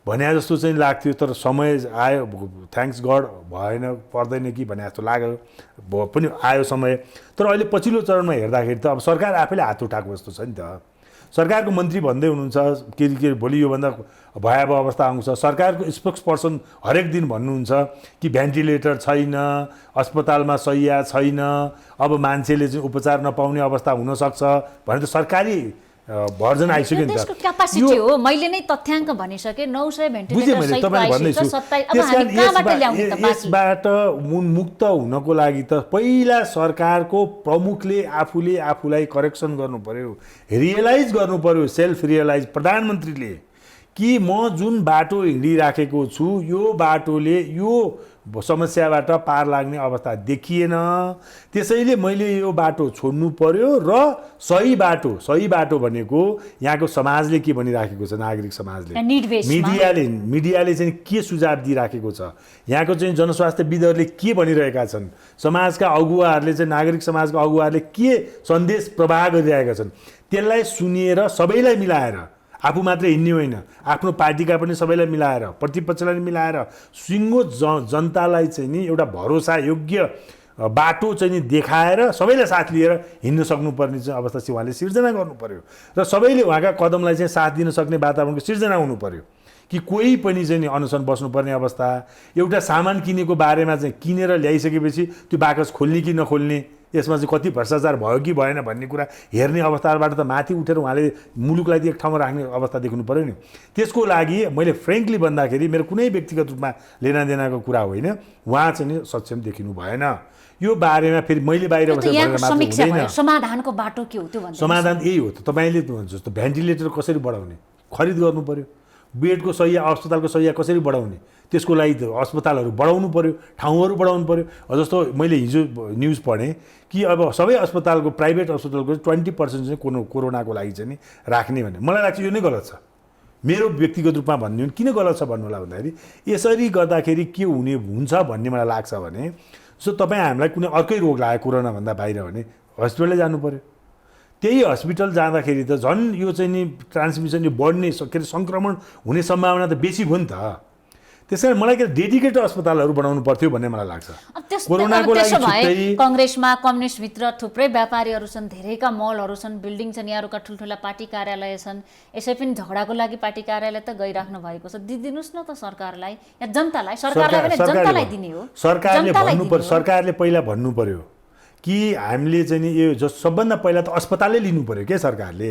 भने जस्तो चाहिँ लाग्थ्यो। तर समय आयो, थ्याङ्क्स गड भएन, पर्दैन कि भने जस्तो लाग्यो, पनि आयो समय। तर अहिले पछिल्लो चरणमा हेर्दाखेरि त अब सरकार आफैले हात उठाएको जस्तो छ नि त। सरकारको मन्त्री भन्दै हुनुहुन्छ के भोलि योभन्दा भयावह अवस्था आउँछ। सरकारको स्पोक्स पर्सन हरेक दिन भन्नुहुन्छ कि भेन्टिलेटर छैन, अस्पतालमा शैय्या छैन, अब मान्छेले चाहिँ उपचार नपाउने अवस्था हुनसक्छ भने त सरकारी भर्जन आइसक्यो नि त। त्यसको क्यापासिटी हो, मैले नै तथ्याङ्क भनिसकेँ, 900 भेन्टिलेटर सहित आइसक्यो, 27। अब हामी कहाँबाट ल्याउने त? यसबाट मुक्त हुनको लागि त पहिला सरकारको प्रमुखले आफूलाई करेक्सन गर्नु पर्यो, रियलाइज गर्नु पर्यो, सेल्फ रियलाइज प्रधानमन्त्रीले कि म जुन बाटो हिँडिराखेको छु यो बाटोले यो समस्याबाट पार लाग्ने अवस्था देखिएन, त्यसैले मैले यो बाटो छोड्नु पर्यो। र सही बाटो भनेको यहाँको समाजले के भनिराखेको छ, नागरिक समाजले, मिडियाले चाहिँ के सुझाव दिइराखेको छ, यहाँको चाहिँ जनस्वास्थ्यविदहरूले के भनिरहेका छन्, समाजका अगुवाहरूले चाहिँ नागरिक समाजका अगुवाहरूले के सन्देश प्रवाह गरिरहेका छन्, त्यसलाई सुनेर सबैलाई मिलाएर, आफू मात्रै हिँड्ने होइन, आफ्नो पार्टीका पनि सबैलाई मिलाएर, प्रतिपक्षलाई मिलाएर सिङ्गो जनतालाई चाहिँ नि एउटा भरोसा योग्य बाटो चाहिँ नि देखाएर सबैलाई साथ लिएर हिँड्न सक्नुपर्ने चाहिँ अवस्था चाहिँ उहाँले सिर्जना गर्नु पर्यो र सबैले उहाँका कदमलाई चाहिँ साथ दिन सक्ने वातावरणको सिर्जना हुनु पर्यो कि कोही पनि चाहिँ नि अनसन बस्नुपर्ने अवस्था एउटा सामान किनेको बारेमा चाहिँ किनेर ल्याइसकेपछि त्यो बाकस खोल्ने कि नखोल्ने यसमा चाहिँ कति भ्रष्टाचार भयो कि भएन भन्ने कुरा हेर्ने अवस्थाबाट त माथि उठेर उहाँले मुलुकलाई एक ठाउँमा राख्ने अवस्था देख्नु पर्यो नि त्यसको लागि मैले फ्रेङ्कली भन्दाखेरि मेरो कुनै व्यक्तिगत रूपमा लेनादेनाको कुरा होइन उहाँ चाहिँ नि सक्षम देखिनु भएन यो बारेमा फेरि मैले बाहिर बसेर समाधानको बाटो के हो त्यो भन्छ समाधान यही हो त तपाईँले जस्तो भेन्टिलेटर कसरी बढाउने खरिद गर्नु पर्यो बेडको सहिया अस्पतालको सहिया कसरी बढाउने त्यसको लागि त अस्पतालहरू बढाउनु पर्यो ठाउँहरू बढाउनु पर्यो जस्तो मैले हिजो न्युज पढेँ कि अब सबै अस्पतालको प्राइभेट अस्पतालको 20% चाहिँ कोरोनाको लागि चाहिँ नि राख्ने भने मलाई लाग्छ यो नै गलत छ मेरो व्यक्तिगत रूपमा भन्ने हो किन गलत छ भन्नु होला भन्दाखेरि यसरी गर्दाखेरि के हुन्छ भन्ने मलाई लाग्छ भने सो तपाईँ हामीलाई कुनै अर्कै रोग लाग्यो कोरोनाभन्दा बाहिर भने हस्पिटलै जानु पर्यो त्यही हस्पिटल जाँदाखेरि त झन् यो चाहिँ नि ट्रान्समिसन यो बढ्ने के अरे सङ्क्रमण हुने सम्भावना त बेसी भयो नि त त्यस कारण मलाई के डेडिकेटेड अस्पतालहरू बनाउनु पर्थ्यो भन्ने मलाई लाग्छ कोरोनाको लागि कङ्ग्रेसमा कम्युनिस्टभित्र थुप्रै व्यापारीहरू छन् धेरैका मलहरू छन् बिल्डिङ छन् यहाँहरूका ठुल्ठुला पार्टी कार्यालय छन् यसै पनि झगडाको लागि पार्टी कार्यालय त गइराख्नु भएको छ दिदिनुहोस् न त सरकारलाई या जनतालाई जनतालाई दिने हो सरकारले पहिला भन्नु पर्यो कि हामीले चाहिँ नि यो जो सबभन्दा पहिला त अस्पतालै लिनु पर्यो के सरकारले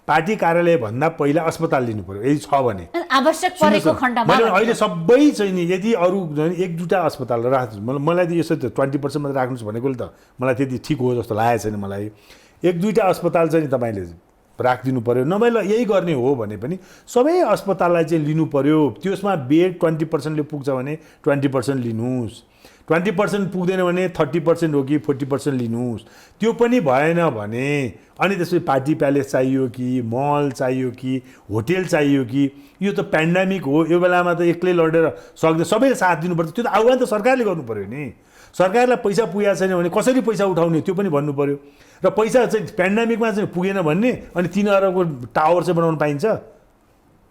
पार्टी कार्यालय भन्दा पहिला अस्पताल लिनु पर्यो यदि छ भने आवश्यक परेको खण्डमा अहिले सबै चाहिँ नि यदि अरू एक दुईवटा अस्पताल राख्नु मलाई त यसो त 20% मात्रै राख्नुहोस् भनेकोले त मलाई त्यति ठिक हो जस्तो लागेको छैन मलाई एक दुईवटा अस्पताल चाहिँ तपाईँले राखिदिनु पर्यो नभए यही गर्ने हो भने पनि सबै अस्पताललाई चाहिँ लिनु पर्यो त्यसमा बेड 20%ले पुग्छ भने 20% लिनुहोस् 20% पुग्दैन भने 30% हो कि 40% लिनुहोस् त्यो पनि भएन भने अनि त्यसपछि पार्टी प्यालेस चाहियो कि मल चाहियो कि होटेल चाहियो कि यो त पेन्डेमिक हो यो बेलामा त एक्लै लडेर सक्दैन सबैले साथ दिनुपर्छ त्यो त आह्वान त सरकारले गर्नु पर्यो नि सरकारलाई पैसा पुगेको छैन भने कसरी पैसा उठाउने त्यो पनि भन्नु पर्यो र पैसा चाहिँ पेन्डेमिकमा चाहिँ पुगेन भन्ने अनि 3 अरबको टावर चाहिँ बनाउन पाइन्छ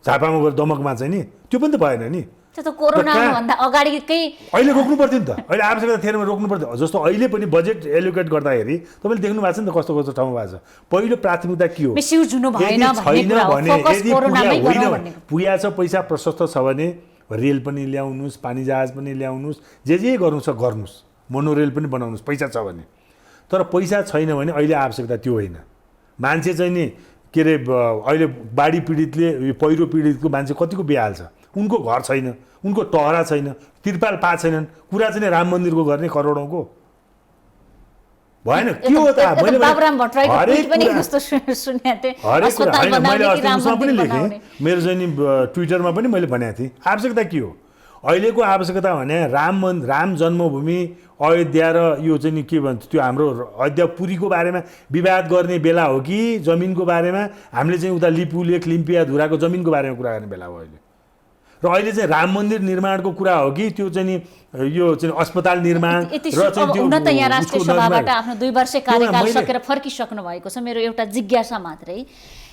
झापामा गएर दमकमा चाहिँ नि त्यो पनि त भएन नि त्यो त कोरोनाभन्दा अगाडिकै अहिले रोक्नु पर्थ्यो नि त अहिले आवश्यकता थिएन भने रोक्नु पर्थ्यो जस्तो अहिले पनि बजेट एलोकेट गर्दाखेरि तपाईँले देख्नु भएको छ नि त कस्तो कस्तो ठाउँमा भएको छ पहिलो प्राथमिकता के हो पुगेको छ पैसा प्रशस्त छ भने रेल पनि ल्याउनुहोस् पानी जहाज पनि ल्याउनुहोस् जे गर्नु छ गर्नुहोस् मोनोरेल पनि बनाउनुहोस् पैसा छ भने तर पैसा छैन भने अहिले आवश्यकता त्यो होइन मान्छे चाहिँ नि के अरे अहिले बाढी पीडितले पहिरो पीडितको मान्छे कतिको बेहाल छ उनको घर छैन उनको टहरा छैन तिरपाल पा छैनन् कुरा चाहिँ राम मन्दिरको गर्ने करोडौँको भएन के हो त मैले पनि लेखेँ मेरो चाहिँ नि ट्विटरमा पनि मैले भनेको थिएँ आवश्यकता के हो अहिलेको आवश्यकता भने राम जन्मभूमि अयोध्या र यो चाहिँ नि के भन्छ त्यो हाम्रो अयोध्यापुरीको बारेमा विवाद गर्ने बेला हो कि जमिनको बारेमा हामीले चाहिँ उता लिपुलेक लिम्पिया धुराको जमिनको बारेमा कुरा गर्ने बेला हो अहिले र अहिले चाहिँ राम मन्दिर निर्माणको कुरा हो कि त्यो चाहिँ नि यो चाहिँ अस्पताल निर्माण र चाहिँ त्यो हुन त यहाँ राष्ट्रिय सभाबाट आफ्नो 2 वर्ष कार्यकाल सकेर फर्किसक्नु भएको छ मेरो एउटा जिज्ञासा मात्रै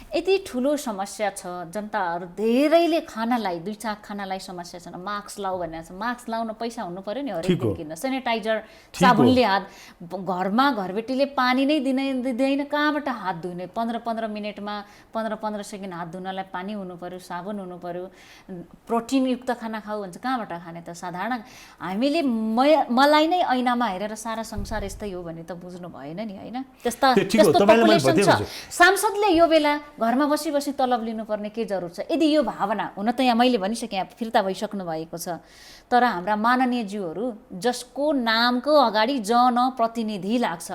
यति ठुलो समस्या छ जनताहरू धेरैले खानालाई 2 चाक खानालाई समस्या छैन मास्क लाऊ भनेको छ मास्क लाउन पैसा हुनु पर्यो नि हरेक दिन किन्न सेनिटाइजर साबुनले हात घरमा घरबेटीले पानी नै दिँदैन कहाँबाट हात धुने 15 मिनटमा 15 सेकेन्ड हात धुनलाई पानी हुनु पर्यो साबुन हुनु पर्यो प्रोटिनयुक्त खाना खाऊ भन्छ कहाँबाट खाने त साधारण हामीले मलाई नै ऐनामा हेरेर सारा संसार यस्तै हो भने त बुझ्नु भएन नि हैन त्यस्तो पपुलेसन छ सांसदले यो बेला घरमा बसी बसी तलब लिनुपर्ने के जरुर छ यदि यो भावना हुन त यहाँ मैले भनिसकेँ फिर्ता भइसक्नु भएको छ तर हाम्रा माननीय ज्यूहरू जसको नामको अगाडि जनप्रतिनिधि लाग्छ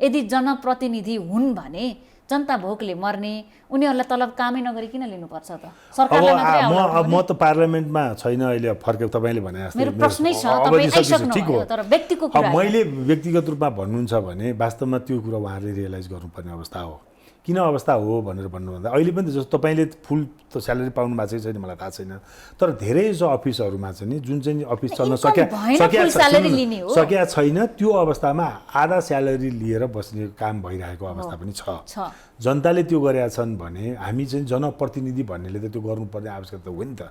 यदि जनप्रतिनिधि हुन् भने जनता भोकले मर्ने उनीहरूलाई तलब कामै नगरी किन लिनुपर्छ त सरकारले मात्रै म त पार्लियामेन्टमा छैन अहिले फर्के तपाईले भने जस्तै मेरो प्रश्नै छ तपाई आइसक्नु तर व्यक्तिको कुरा मैले व्यक्तिगत रूपमा भन्नुहुन्छ भने वास्तवमा त्यो कुरा उहाँले रियलाइज गर्नुपर्ने अवस्था हो किन अवस्था हो भनेर भन्नुभन्दा अहिले पनि त जस्तो तपाईँले फुल त स्यालेरी पाउनु भएको छैन मलाई थाहा छैन, तर धेरै जो अफिसहरूमा चाहिँ नि जुन चाहिँ अफिस चल्न सकिया छैन त्यो अवस्थामा आधा स्यालेरी लिएर बस्ने काम भइरहेको अवस्था पनि छ। जनताले त्यो गरेका छन् भने हामी चाहिँ जनप्रतिनिधि भन्नेले त त्यो गर्नुपर्ने आवश्यकता हो नि त।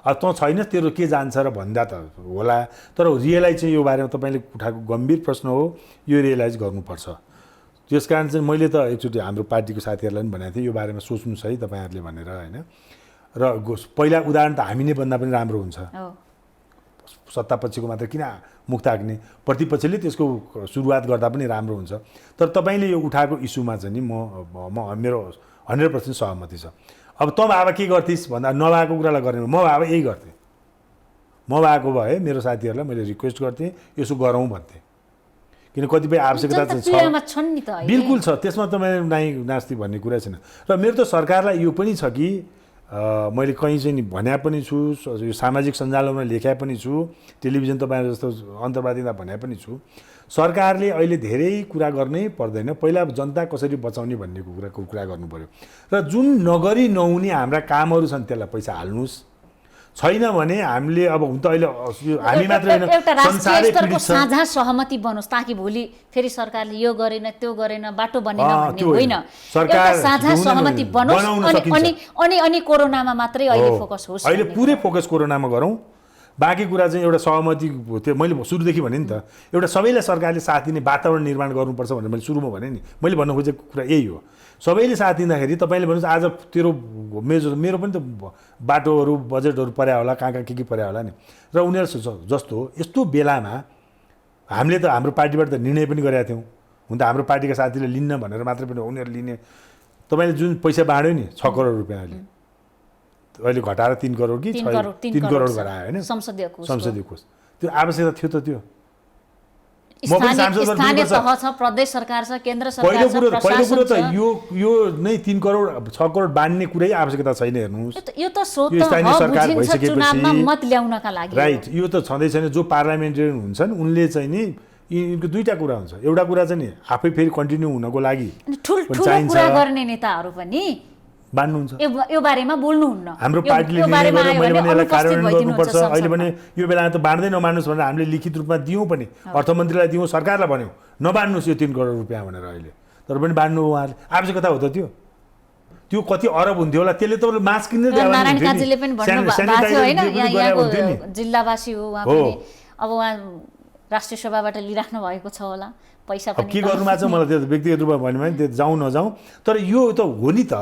अब तँ छैन तेरो के जान्छ र भन्दा त होला, तर रियलाइज चाहिँ यो बारेमा तपाईँले उठाएको गम्भीर प्रश्न हो, यो रियलाइज गर्नुपर्छ। त्यस कारण चाहिँ मैले त एकचोटि हाम्रो पार्टीको साथीहरूलाई पनि भनेको थिएँ यो बारेमा सोच्नुहोस् है तपाईँहरूले भनेर होइन। र पहिला उदाहरण त हामी नै भन्दा पनि राम्रो हुन्छ, सत्तापक्षको मात्र किन मुख ताक्ने, प्रतिपक्षले त्यसको सुरुवात गर्दा पनि राम्रो हुन्छ। तर तपाईँले यो उठाएको इस्युमा चाहिँ नि मेरो 100% सहमति छ। अब तँ बाबा के गर्थिस् भन्दा नभएको कुरालाई गर्ने म बाबा यही गर्थेँ, म भएको भए मेरो साथीहरूलाई मैले रिक्वेस्ट गर्थेँ यसो गरौँ भन्थेँ, किन कतिपय आवश्यकता चाहिँ छ, बिल्कुल छ, त्यसमा त मैले नास्ति भन्ने कुरा छैन। र मेरो त सरकारलाई यो पनि छ कि मैले कहीँ चाहिँ नि भने पनि छु, यो सामाजिक सञ्जालमा लेखा पनि छु, टेलिभिजन तपाईँहरू जस्तो अन्तर्वार्तामा भने पनि छु, सरकारले अहिले धेरै कुरा गर्नै पर्दैन, पहिला जनता कसरी बचाउने भन्ने कुरा गर्नु पर्यो। र जुन नगरी नहुने हाम्रा कामहरू छन् त्यसलाई पैसा हाल्नुहोस्, छैन भने हामीले अब हुन त अहिले हामी मात्र होइन संसारै पीडित छ, साझा सहमति बनोस् ताकि भोलि फेरि सरकारले यो गरेन त्यो गरेन बाटो बनेन भन्ने होइन, सरकार साझा सहमति बनोस् अनि कोरोनामा मात्रै अहिले फोकस होस्। अहिले पुरै फोकस कोरोनामा गरौँ, बाँकी कुरा चाहिँ एउटा सहमति त्यो मैले सुरुदेखि भने नि त एउटा सबैले सरकारले साथ दिने वातावरण निर्माण गर्नुपर्छ भनेर मैले सुरुमा भने नि, मैले भन्न खोजेको कुरा यही हो। सबैले साथ दिँदाखेरि तपाईँले भन्नुहोस् आज तेरो मेरो पनि त बाटोहरू बजेटहरू पर्या होला, कहाँ के पर्या होला नि, र उनीहरू जस्तो यस्तो बेलामा हामीले त हाम्रो पार्टीबाट त निर्णय पनि गरेका थियौँ, हुन त हाम्रो पार्टीका साथीले लिन्न भनेर मात्रै पनि उनीहरू लिने, तपाईँले जुन पैसा बाँड्यो नि 6 करोड रुपियाँ अहिले घटाएर 3 करोड कि 3 करोड गरायो होइन संसदीय कोष, त्यो आवश्यकता थियो त, त्यो स्थानीय तह छ, प्रदेश सरकार छ, केन्द्र सरकार छ, पहिलो कुरो त यो नै 3 करोड 6 करोड बाँड्ने कुरै आवश्यकता छैन। हेर्नुहोस् यो त स्थानीय सरकार भइसकेपछि मत ल्याउनका लागि राइट, यो त छँदै छैन। जो पार्लियामेन्टेरियन हुन्छन् उनले चाहिँ नि यिनको दुईटा कुरा हुन्छ, एउटा कुरा चाहिँ नि आफै फेरि कन्टिन्यू हुनको लागि ठुलो कुरा गर्ने नेताहरू पनि बान्नुहुन्छ, यो बारेमा बोल्नुहुन्न, हाम्रो पार्टीले मैले यसलाई कार्यान्वयन गर्नुपर्छ। अहिले भने यो बेलामा त बाँड्दै नमान्नुहोस् भनेर हामीले लिखित रूपमा दियौँ पनि, अर्थमन्त्रीलाई दियौँ, सरकारलाई भन्यौँ नबान्नुहोस् यो 3 करोड रुपियाँ भनेर, अहिले तर पनि बाँड्नु उहाँहरूले आवश्यकता हो त त्यो कति अरब हुन्थ्यो होला, त्यसले त मास्क किन्दै नारायण काजीले पनि भन्नुभएको थियो होइन, यहाँको जिल्लावासी हो उहाँ पनि, अब उहाँ राष्ट्रिय सभाबाट लिइराख्नु भएको छ होला पैसा पनि, के गर्नुमा चाहिँ मलाई त्यो व्यक्तिगत रूपमा भन्यो भने त्यो जाउँ नजाउँ, तर यो त हो नि त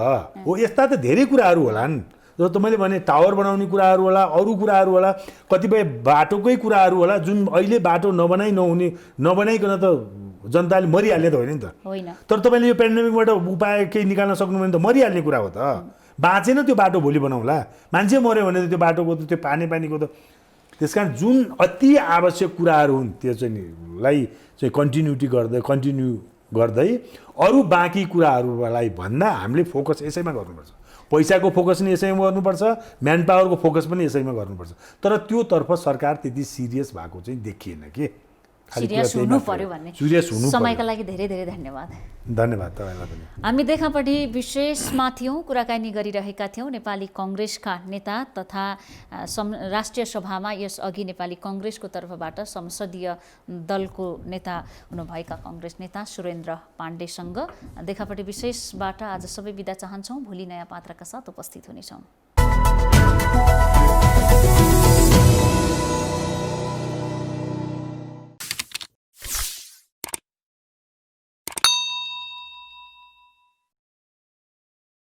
हो, यस्ता त धेरै कुराहरू होलान् जो त मैले भने टावर बनाउने कुराहरू होला, अरू कुराहरू होला, कतिपय बाटोकै कुराहरू होला जुन अहिले बाटो नबनाइकन त जनताले मरिहाल्ने त होइन नि त, तर तपाईँले यो पेन्डेमिकबाट उपाय केही निकाल्न सक्नु भने त मरिहाल्ने कुरा हो त, बाँचेन त्यो बाटो भोलि बनाउँला, मान्छे मऱ्यो भने त त्यो बाटोको त त्यो पानीको त, त्यस कारण जुन अति आवश्यक कुराहरू हुन् त्यो चाहिँ कन्टिन्यू गर्दै अरू बाँकी कुराहरूलाई भन्दा हामीले फोकस यसैमा गर्नुपर्छ, पैसाको फोकस पनि यसैमा गर्नुपर्छ, म्यान पावरको फोकस पनि यसैमा गर्नुपर्छ। तर त्योतर्फ सरकार त्यति सिरियस भएको चाहिँ देखिएन कि, सिरियस हुनु पर्यो भन्ने। समयका लागि धेरै धेरै धन्यवाद। धन्यवाद तपाईँलाई पनि। हामी देखापट्टि विशेषमा थियौँ, कुराकानी गरिरहेका थियौँ नेपाली कङ्ग्रेसका नेता तथा राष्ट्रिय सभामा यसअघि नेपाली कङ्ग्रेसको तर्फबाट संसदीय दलको नेता हुनुभएका कङ्ग्रेस नेता सुरेन्द्र पाण्डेसँग। देखापट्टि विशेषबाट आज सबै बिदा चाहन्छौँ, भोलि नयाँ पात्रका साथ उपस्थित हुनेछौँ।